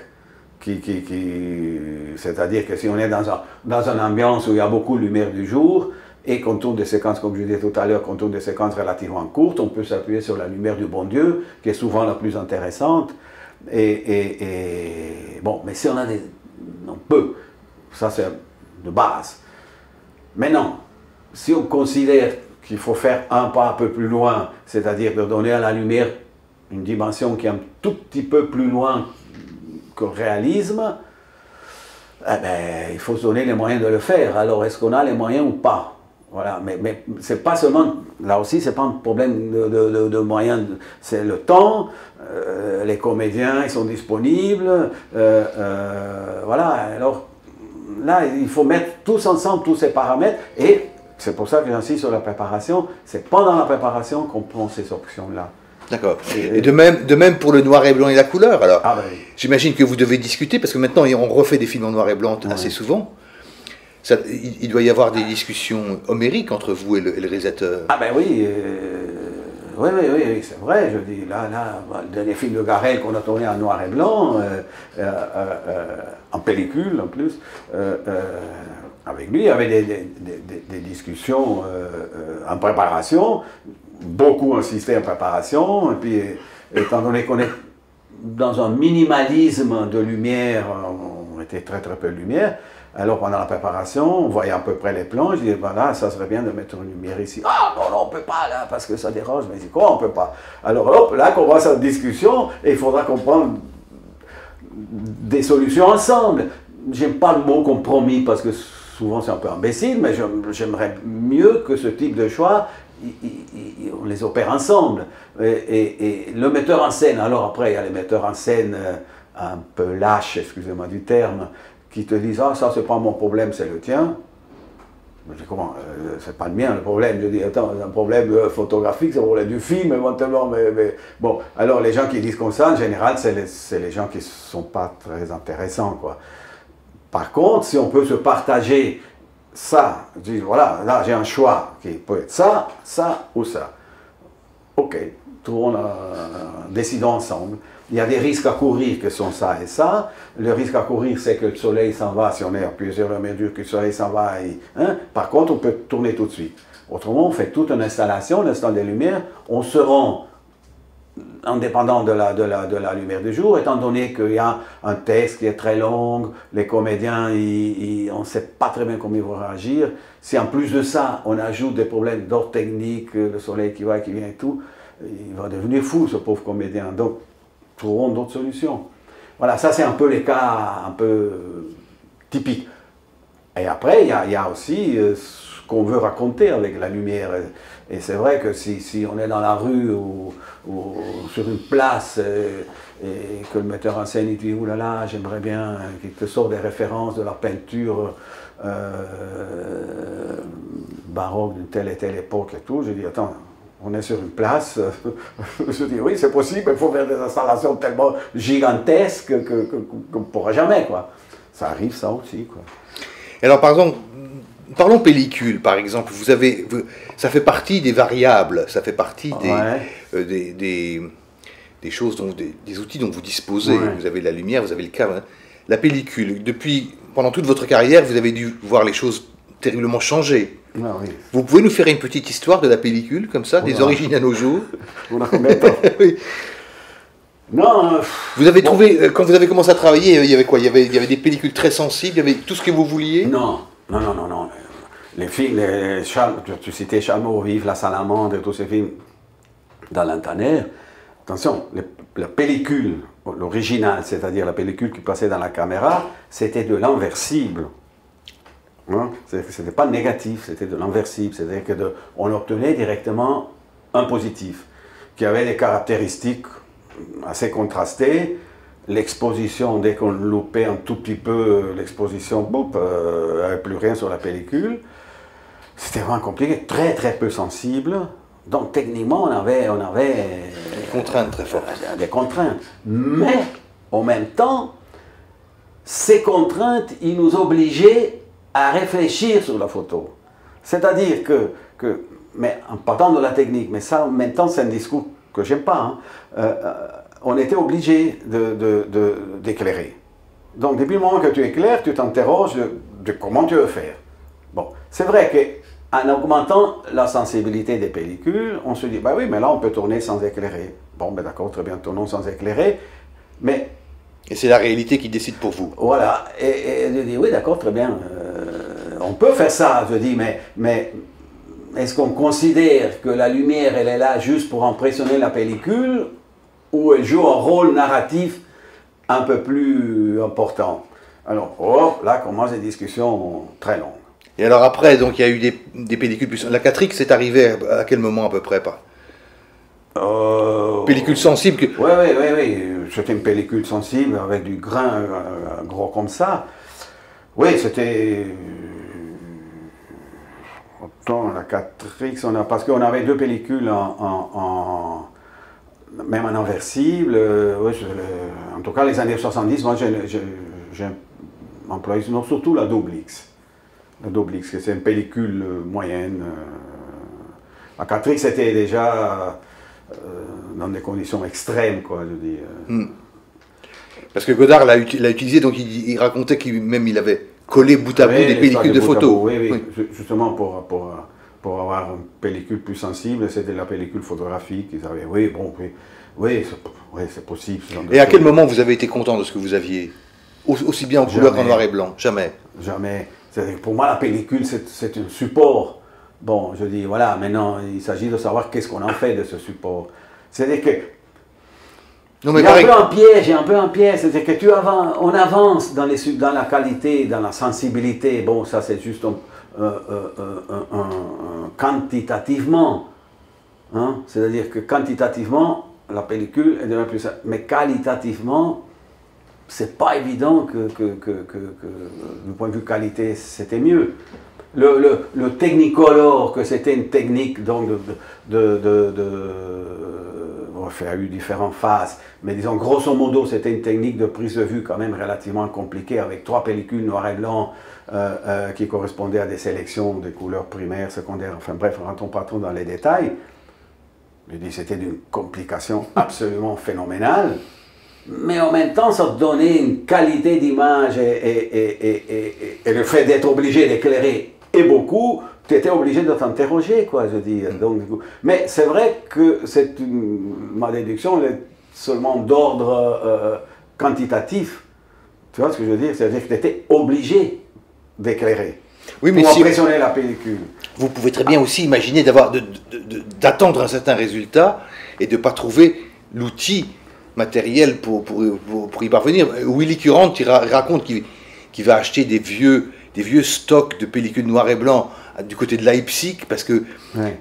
C'est-à-dire que si on est dans une ambiance où il y a beaucoup de lumière du jour, et qu'on tourne des séquences, comme je disais tout à l'heure, qu'on tourne des séquences relativement courtes, on peut s'appuyer sur la lumière du bon Dieu, qui est souvent la plus intéressante. Bon, mais si on a on peut. Ça, c'est de base. Maintenant, si on considère qu'il faut faire un pas un peu plus loin, c'est-à-dire de donner à la lumière une dimension qui est un tout petit peu plus loin que le réalisme, eh ben, il faut se donner les moyens de le faire. Alors, est-ce qu'on a les moyens ou pas? Voilà, mais c'est pas seulement, là aussi, c'est pas un problème de moyens, c'est le temps, les comédiens, ils sont disponibles, voilà, alors là, il faut mettre tous ensemble tous ces paramètres, et c'est pour ça que j'insiste sur la préparation, c'est pendant la préparation qu'on prend ces options-là. D'accord. Et de même pour le noir et blanc et la couleur, alors, j'imagine que vous devez discuter, parce que maintenant, on refait des films en noir et blanc assez souvent. Il doit y avoir des discussions homériques entre vous et le réalisateur. Ah ben oui, oui, c'est vrai. Je dis, là, le dernier film de Garrel qu'on a tourné en noir et blanc, en pellicule en plus, avec lui, il y avait des discussions en préparation, beaucoup insisté en préparation, et puis étant donné qu'on est dans un minimalisme de lumière, on était très peu de lumière. Alors pendant la préparation, on voyait à peu près les plans, je disais, voilà, ça serait bien de mettre une lumière ici. Ah non, on ne peut pas là, parce que ça dérange. Mais je dis, quoi, on ne peut pas? Alors hop, là commence la discussion, et il faudra qu'on prenne des solutions ensemble. J'aime pas le mot compromis, parce que souvent c'est un peu imbécile, mais j'aimerais mieux que ce type de choix, on les opère ensemble. Et le metteur en scène, alors après il y a les metteurs en scène un peu lâches, excusez-moi du terme, qui te disent, ah ça c'est pas mon problème, c'est le tien. Je dis, comment, c'est pas le mien le problème. Je dis, attends, c'est un problème photographique, c'est un problème du film éventuellement, mais bon. Alors les gens qui disent comme ça, en général, c'est les gens qui sont pas très intéressants, quoi. Par contre, si on peut se partager ça, je dis, voilà, là j'ai un choix qui peut être ça, ça ou ça. Ok, décidons ensemble. Il y a des risques à courir que sont ça et ça. Le risque à courir, c'est que le soleil s'en va, si on est à plusieurs mesures, que le soleil s'en va. Par contre, on peut tourner tout de suite. Autrement, on fait toute une installation, l'instant des lumières, on se rend indépendant de la lumière du jour, étant donné qu'il y a un texte qui est très long, les comédiens, on ne sait pas très bien comment ils vont réagir. Si en plus de ça, on ajoute des problèmes d'ordre technique, le soleil qui va et qui vient et tout, il va devenir fou, ce pauvre comédien. Donc, trouveront d'autres solutions. Voilà, ça c'est un peu les cas un peu typiques. Et après, il y a aussi ce qu'on veut raconter avec la lumière. Et c'est vrai que si on est dans la rue ou sur une place et que le metteur en scène il dit « Ouh là là, j'aimerais bien qu'il te sorte des références de la peinture baroque d'une telle et telle époque et tout », je dis « Attends, on est sur une place, je dis oui, c'est possible, il faut faire des installations tellement gigantesques qu'on ne pourra jamais, quoi. Ça arrive, ça aussi, quoi. Alors, par exemple, parlons pellicule, par exemple. Ça fait partie des variables, ça fait partie des choses, des outils dont vous disposez. Ouais. Vous avez la lumière, vous avez le cadre. Hein. La pellicule, pendant toute votre carrière, vous avez dû voir les choses terriblement changer. Ah, oui. Vous pouvez nous faire une petite histoire de la pellicule, comme ça, des origines à nos jours? On a combien de temps? Oui. Non. Vous avez trouvé, quand vous avez commencé à travailler, il y avait quoi? Il y avait des pellicules très sensibles, il y avait tout ce que vous vouliez? Non. Les films, tu citais Chameau, Vive la Salamandre et tous ces films d'Alain-Tanner. Attention, la pellicule, l'original, c'est-à-dire la pellicule qui passait dans la caméra, c'était de l'inversible. Hein? C'est-à-dire que ce n'était pas négatif, c'était de l'inversible. C'est-à-dire qu'on obtenait directement un positif qui avait des caractéristiques assez contrastées. L'exposition, dès qu'on loupait un tout petit peu l'exposition, il n'y avait plus rien sur la pellicule. C'était vraiment compliqué, très très peu sensible. Donc techniquement, on avait des contraintes très fortes. Des contraintes. Mais en même temps, ces contraintes, ils nous obligeaient à réfléchir sur la photo. C'est-à-dire mais en partant de la technique, mais ça en même temps c'est un discours que j'aime pas, hein, on était obligé d'éclairer. Donc depuis le moment que tu éclaires, tu t'interroges de comment tu veux faire. Bon, c'est vrai qu'en augmentant la sensibilité des pellicules, on se dit, bah oui, mais là on peut tourner sans éclairer. Bon, ben d'accord, très bien, tournons sans éclairer, mais... Et c'est la réalité qui décide pour vous. Voilà, et je dis, oui, d'accord, très bien, on peut faire ça, je dis, mais est-ce qu'on considère que la lumière, elle est là juste pour impressionner la pellicule, ou elle joue un rôle narratif un peu plus important? Alors, là commencent des discussions très longues. Et alors après, donc il y a eu des pellicules plus... La 4X, c'est arrivé à quel moment à peu près pas pellicule sensible que... Oui. C'était une pellicule sensible avec du grain gros comme ça. Oui, c'était... Autant la 4X, parce qu'on avait deux pellicules même en inversible. En tout cas, les années 70, moi j'ai employé surtout la double X. La double X, c'est une pellicule moyenne. La 4X, c'était déjà dans des conditions extrêmes, quoi, je dis. Parce que Godard l'a utilisé, donc il racontait qu'il avait collé bout à bout des pellicules de photos. Oui. Justement pour avoir une pellicule plus sensible, c'était la pellicule photographique. Ils avaient, c'est possible. Et à quel moment vous avez été content de ce que vous aviez? Aussi bien en couleur qu'en noir et blanc? Jamais. Jamais. Pour moi, la pellicule, c'est un support. Bon, je dis, voilà, maintenant, il s'agit de savoir qu'est-ce qu'on en fait de ce support. C'est-à-dire que... Non, mais il y a un peu un piège, c'est-à-dire que on avance dans la qualité, dans la sensibilité. Bon, ça, c'est juste quantitativement. Hein? C'est-à-dire que quantitativement, la pellicule est devient plus... Mais qualitativement, c'est pas évident que du point de vue qualité, c'était mieux. Le Technicolor, que c'était une technique donc il y a eu différentes phases, mais disons grosso modo c'était une technique de prise de vue quand même relativement compliquée avec 3 pellicules noir et blanc qui correspondaient à des sélections de couleurs primaires, secondaires, enfin bref, rentrons pas trop dans les détails. Je dis c'était d'une complication absolument phénoménale. Mais en même temps, ça donnait une qualité d'image et le fait d'être obligé d'éclairer et beaucoup, tu étais obligé de t'interroger, quoi, je dis. Donc, du coup. Mais c'est vrai que ma déduction est seulement d'ordre quantitatif. Tu vois ce que je veux dire? C'est-à-dire que tu étais obligé d'éclairer pour impressionner la pellicule. Vous pouvez très bien aussi imaginer d'attendre un certain résultat et de ne pas trouver l'outil matériel pour y parvenir. Willy Currant raconte qu'il va acheter des vieux stocks de pellicules noir et blanc du côté de Leipzig, parce que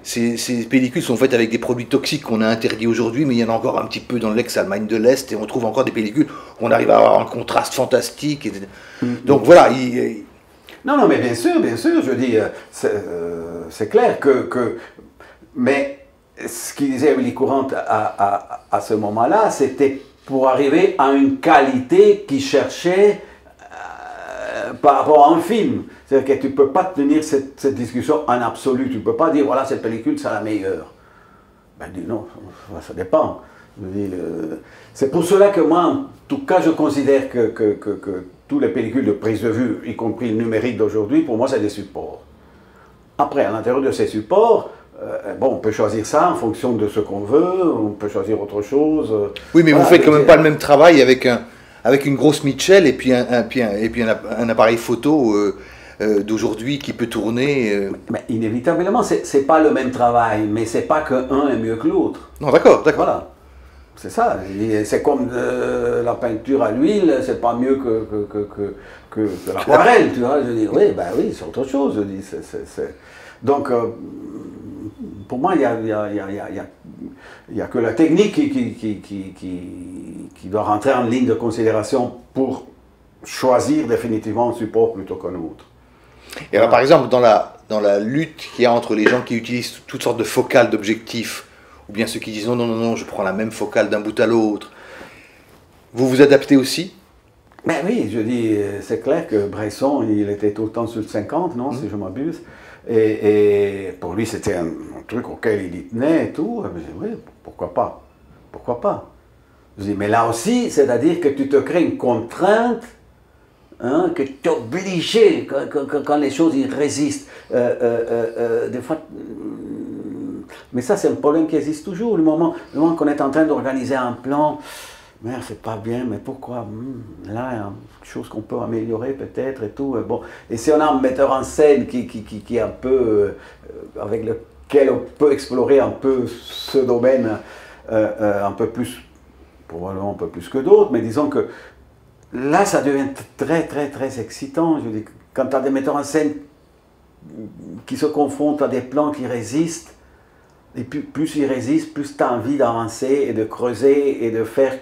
ces pellicules sont faites avec des produits toxiques qu'on a interdits aujourd'hui, mais il y en a encore un petit peu dans l'ex-Allemagne de l'Est, et on trouve encore des pellicules où on arrive à avoir un contraste fantastique. Donc voilà. Non, mais bien sûr, je dis, c'est clair mais ce qu'il disait Willy Currant à ce moment-là, c'était pour arriver à une qualité qu'il cherchait par rapport à un film. C'est-à-dire que tu ne peux pas tenir cette discussion en absolu. Tu ne peux pas dire, voilà, cette pellicule, c'est la meilleure. Ben, dis non, ça dépend. C'est pour cela que moi, en tout cas, je considère que toutes les pellicules de prise de vue, y compris le numérique d'aujourd'hui, pour moi, c'est des supports. Après, à l'intérieur de ces supports, on peut choisir ça en fonction de ce qu'on veut, on peut choisir autre chose. Oui, mais voilà, vous faites quand même pas le même travail avec une grosse Mitchell et puis un appareil photo d'aujourd'hui qui peut tourner. Mais inévitablement, c'est pas le même travail, mais c'est pas qu'un est mieux que l'autre. Non, d'accord. Voilà. C'est ça, c'est comme la peinture à l'huile, c'est pas mieux que l'aquarelle, tu vois. Je dis, oui, ben oui, c'est autre chose. Je dis, Donc, pour moi, il y a que la technique qui doit rentrer en ligne de considération pour choisir définitivement un support plutôt qu'un autre. Et alors, par exemple, dans la lutte qu'il y a entre les gens qui utilisent toutes sortes de focales d'objectifs, ou bien ceux qui disent non, non, non, non, je prends la même focale d'un bout à l'autre, vous vous adaptez aussi? Ben oui, je dis, c'est clair que Bresson, il était tout le temps sur le 50, non, si je m'abuse. Et pour lui, c'était un truc auquel il y tenait et tout. Je dis, oui, pourquoi pas? Pourquoi pas? Je dis, mais là aussi, c'est-à-dire que tu te crées une contrainte, hein, que tu es obligé, quand les choses y résistent. Des fois, mais ça, c'est un problème qui existe toujours. Le moment qu'on est en train d'organiser un plan, merde, c'est pas bien, mais pourquoi? Là, il y a quelque chose qu'on peut améliorer peut-être et tout. Bon. Et si on a un metteur en scène qui est un peu, avec lequel on peut explorer un peu ce domaine un peu plus, probablement un peu plus que d'autres, mais disons que là, ça devient très, très, très excitant. Je dis, quand tu as des metteurs en scène qui se confrontent à des plans qui résistent, et plus ils résistent, plus tu as envie d'avancer et de creuser et de faire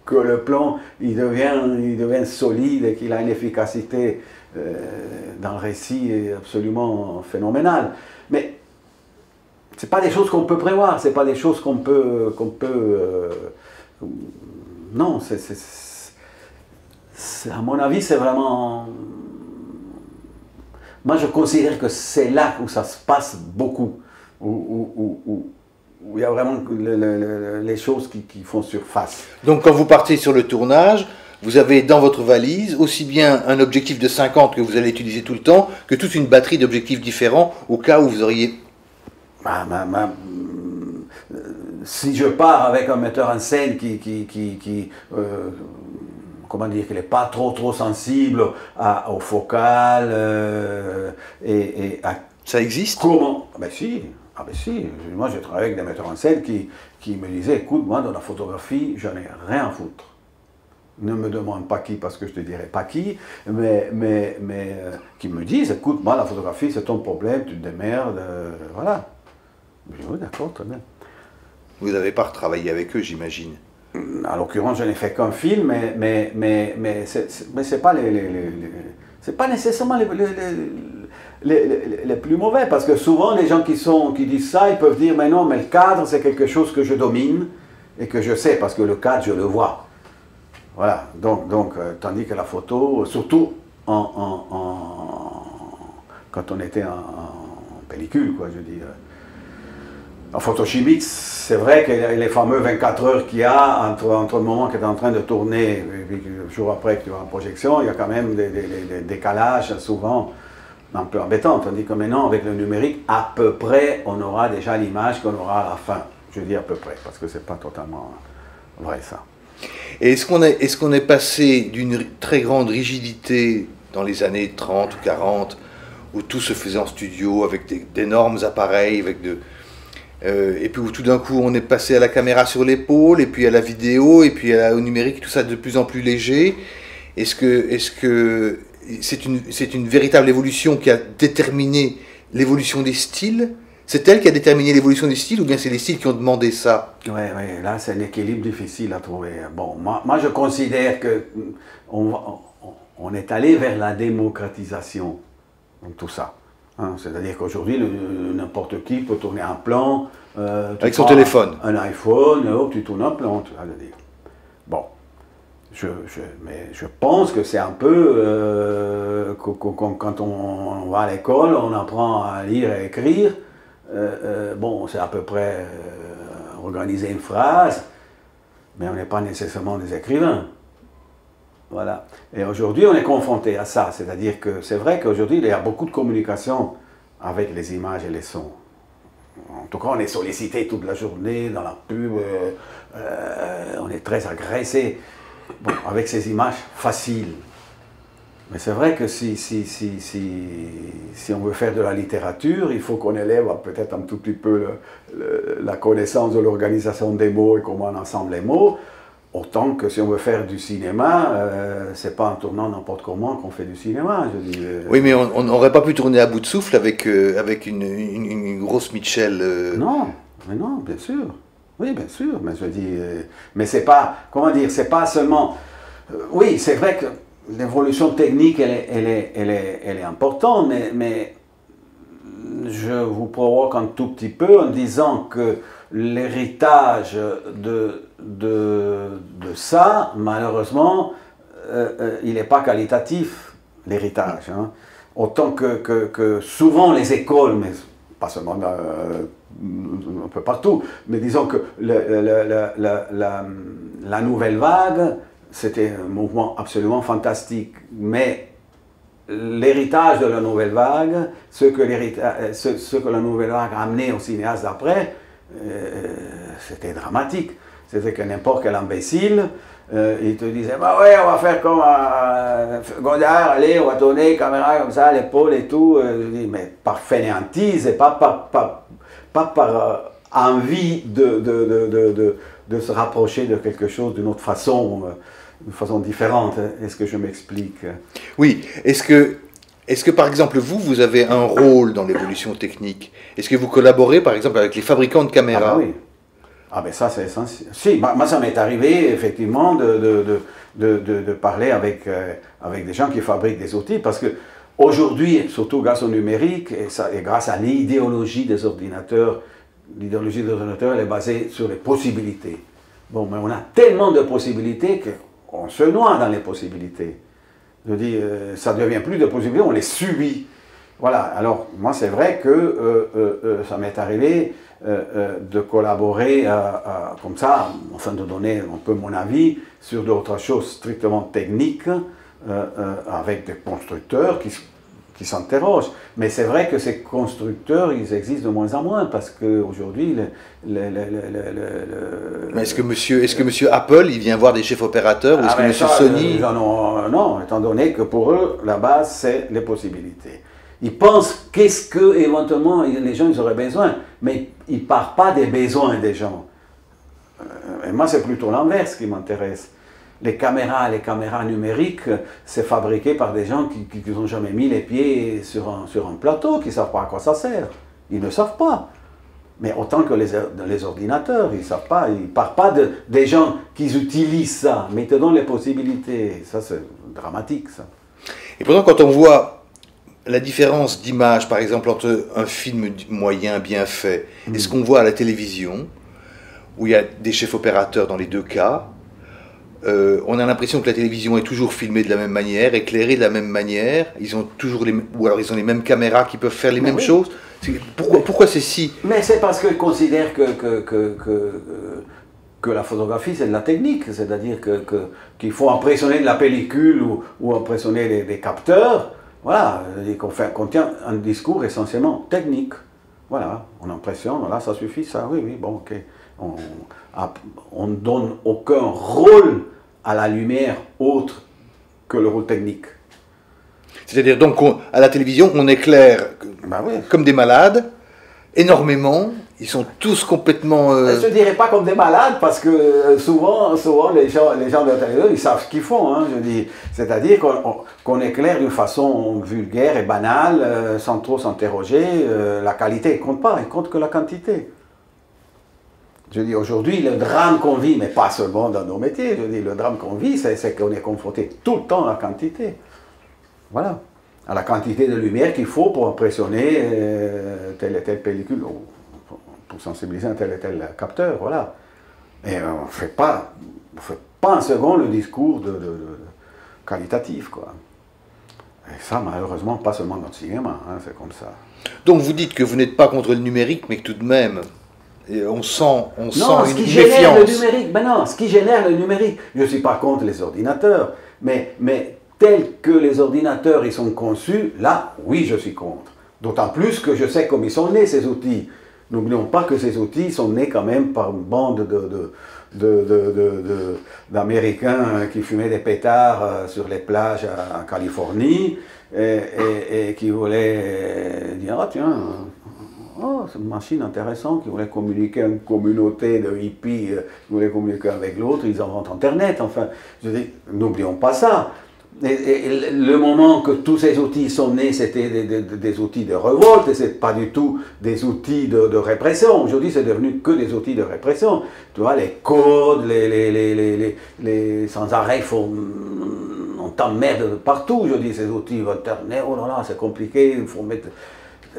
que le plan il devient solide et qu'il a une efficacité dans le récit absolument phénoménale. Mais ce n'est pas des choses qu'on peut prévoir, ce n'est pas des choses qu'on peut non, à mon avis, c'est vraiment... Moi, je considère que c'est là où ça se passe beaucoup, où il y a vraiment les choses qui font surface. Donc, quand vous partez sur le tournage, vous avez dans votre valise aussi bien un objectif de 50 que vous allez utiliser tout le temps, que toute une batterie d'objectifs différents au cas où vous auriez... Si je pars avec un metteur en scène comment dire, qu'il n'est pas trop sensible au focal et à... Ça existe? Comment? Ben si, si. Moi, j'ai travaillé avec des metteurs en scène qui me disaient, écoute, moi, dans la photographie, j'en ai rien à foutre. Ne me demande pas qui, parce que je te dirai pas qui, mais qui me disent, écoute, moi, la photographie, c'est ton problème, tu te démerdes, voilà. Je dis, oui, d'accord, très bien. Vous n'avez pas retravaillé avec eux, j'imagine. En l'occurrence, je n'ai fait qu'un film, mais c'est pas c'est pas nécessairement les plus mauvais, parce que souvent les gens qui disent ça, ils peuvent dire mais non, mais le cadre c'est quelque chose que je domine et que je sais, parce que le cadre je le vois. Voilà, donc tandis que la photo, surtout quand on était en pellicule, quoi, je veux dire. En photo chimique, c'est vrai que les fameux 24 heures qu'il y a entre le moment que tu es en train de tourner et le jour après que tu vas en projection, il y a quand même des décalages souvent un peu embêtants. Tandis que maintenant, avec le numérique, à peu près, on aura déjà l'image qu'on aura à la fin. Je dis à peu près, parce que c'est pas totalement vrai ça. Et est-ce qu'on est passé d'une très grande rigidité dans les années 30 ou 40, où tout se faisait en studio, avec d'énormes appareils, et puis où tout d'un coup on est passé à la caméra sur l'épaule, et puis à la vidéo, et puis au numérique, tout ça de plus en plus léger. Est-ce que c'est une véritable évolution qui a déterminé l'évolution des styles? C'est elle qui a déterminé l'évolution des styles, ou bien c'est les styles qui ont demandé ça? Oui, là c'est un équilibre difficile à trouver. Bon, moi je considère qu'on est allé vers la démocratisation de tout ça. Hein, c'est-à-dire qu'aujourd'hui, n'importe qui peut tourner un plan. Avec son téléphone. Un iPhone, hop, tu tournes un plan, tu vas le dire. Bon, mais je pense que c'est un peu quand on va à l'école, on apprend à lire et écrire. Bon, c'est à peu près organiser une phrase, mais on n'est pas nécessairement des écrivains. Voilà. Et aujourd'hui, on est confronté à ça. C'est-à-dire que c'est vrai qu'aujourd'hui, il y a beaucoup de communication avec les images et les sons. En tout cas, on est sollicité toute la journée dans la pub. On est très agressé avec ces images faciles. Mais c'est vrai que si on veut faire de la littérature, il faut qu'on élève peut-être un tout petit peu la connaissance de l'organisation des mots et comment on ensemble les mots, autant que si on veut faire du cinéma, c'est pas en tournant n'importe comment qu'on fait du cinéma. Je dis, Oui, mais on n'aurait pas pu tourner à bout de souffle avec une grosse Mitchell. Non, mais non, bien sûr. Oui, bien sûr, mais je dis, mais c'est pas, comment dire, c'est pas seulement. Oui, c'est vrai que l'évolution technique, elle est importante, mais je vous provoque un tout petit peu en disant que l'héritage de ça, malheureusement, il n'est pas qualitatif, l'héritage. Hein. Autant que souvent les écoles, mais pas seulement un peu partout, mais disons que la nouvelle vague, c'était un mouvement absolument fantastique, mais l'héritage de la nouvelle vague, ce que la nouvelle vague a amené aux cinéastes d'après, c'était dramatique. C'était que n'importe quel imbécile, il te disait, bah ouais, on va faire comme Godard, allez, on va tourner, caméra comme ça, l'épaule et tout. Je dis, mais par fainéantise et pas par envie de se rapprocher de quelque chose d'une autre façon. De façon différente. Est-ce que je m'explique? Oui. Est-ce que par exemple, vous avez un rôle dans l'évolution technique? Est-ce que vous collaborez, par exemple, avec les fabricants de caméras? Ah ben oui. Ah ben ça, c'est essentiel. Si, moi, ça m'est arrivé, effectivement, de parler avec des gens qui fabriquent des outils, parce que aujourd'hui, surtout grâce au numérique, et grâce à l'idéologie des ordinateurs, elle est basée sur les possibilités. Bon, mais on a tellement de possibilités que on se noie dans les possibilités. Je dis, ça ne devient plus de possibilités, on les subit. Voilà, alors moi c'est vrai que ça m'est arrivé de collaborer comme ça, afin de donner un peu mon avis sur d'autres choses strictement techniques, avec des constructeurs qui s'interrogent. Mais c'est vrai que ces constructeurs, ils existent de moins en moins, parce qu'aujourd'hui, Mais est-ce que monsieur Apple, il vient voir des chefs opérateurs, ou est-ce que monsieur Sony... Non, étant donné que pour eux, la base, c'est les possibilités. Ils pensent qu'est-ce que, éventuellement, les gens ils auraient besoin, mais ils ne partent pas des besoins des gens. Et moi, c'est plutôt l'inverse qui m'intéresse. Les caméras numériques, c'est fabriqué par des gens qui n'ont jamais mis les pieds sur un plateau, qui ne savent pas à quoi ça sert. Ils ne savent pas. Mais autant que les ordinateurs, ils ne savent pas. Ils ne partent pas des gens qui utilisent ça, mais ils te donnent les possibilités. Ça, c'est dramatique, ça. Et pourtant, quand on voit la différence d'image, par exemple, entre un film moyen bien fait et ce qu'on voit à la télévision, où il y a des chefs opérateurs dans les deux cas, on a l'impression que la télévision est toujours filmée de la même manière, éclairée de la même manière, ils ont toujours ou alors ils ont les mêmes caméras qui peuvent faire les mêmes choses. Pourquoi c'est si? Mais c'est parce qu'ils considèrent que la photographie c'est de la technique, c'est-à-dire qu'il faut impressionner de la pellicule ou impressionner des capteurs. Voilà, qu'on tient un discours essentiellement technique. Voilà, on impressionne, voilà, ça suffit, ça, oui, bon, ok. On ne donne aucun rôle à la lumière autre que le rôle technique. C'est-à-dire, donc, à la télévision, on éclaire comme des malades, énormément. Ils sont tous complètement... Je ne dirais pas comme des malades, parce que souvent les gens de la télévision, ils savent ce qu'ils font. Hein, je dis, c'est-à-dire qu'on éclaire d'une façon vulgaire et banale, sans trop s'interroger. La qualité ne compte pas, il compte que la quantité. Je dis, aujourd'hui, le drame qu'on vit, mais pas seulement dans nos métiers, je dis, le drame qu'on vit, c'est qu'on est confronté tout le temps à la quantité. Voilà. À la quantité de lumière qu'il faut pour impressionner telle et telle pellicule, pour sensibiliser un tel et tel capteur, voilà. Et on ne fait pas un second le discours qualitatif, quoi. Et ça, malheureusement, pas seulement dans le cinéma, hein, c'est comme ça. Donc vous dites que vous n'êtes pas contre le numérique, mais que tout de même, on sent une méfiance. Ce qui génère le numérique, je ne suis pas contre les ordinateurs, mais tels que les ordinateurs ils sont conçus, là, oui, je suis contre. D'autant plus que je sais comment ils sont nés, ces outils. N'oublions pas que ces outils sont nés quand même par une bande d'Américains qui fumaient des pétards sur les plages en Californie et qui voulaient dire, ah tiens, oh, c'est une machine intéressante, qui voulait communiquer à une communauté de hippies, qui voulait communiquer avec l'autre, ils inventent Internet, enfin, je dis, n'oublions pas ça. Et le moment que tous ces outils sont nés, c'était des outils de révolte, et ce n'est pas du tout des outils de répression. Aujourd'hui, c'est devenu que des outils de répression. Tu vois, les codes, sans arrêt, on t'emmerde partout, je dis, ces outils. Internet, oh là là, c'est compliqué, il faut mettre...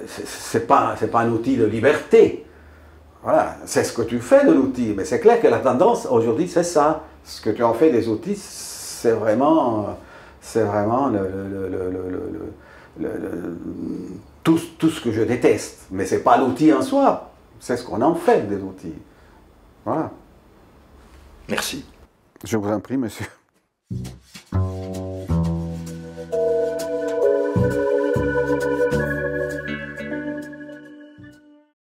C'est pas un outil de liberté. Voilà, c'est ce que tu fais de l'outil, mais c'est clair que la tendance aujourd'hui, c'est ça. Ce que tu en fais des outils, c'est vraiment tout ce que je déteste. Mais ce n'est pas l'outil en soi, c'est ce qu'on en fait des outils. Voilà. Merci. Je vous en prie, monsieur.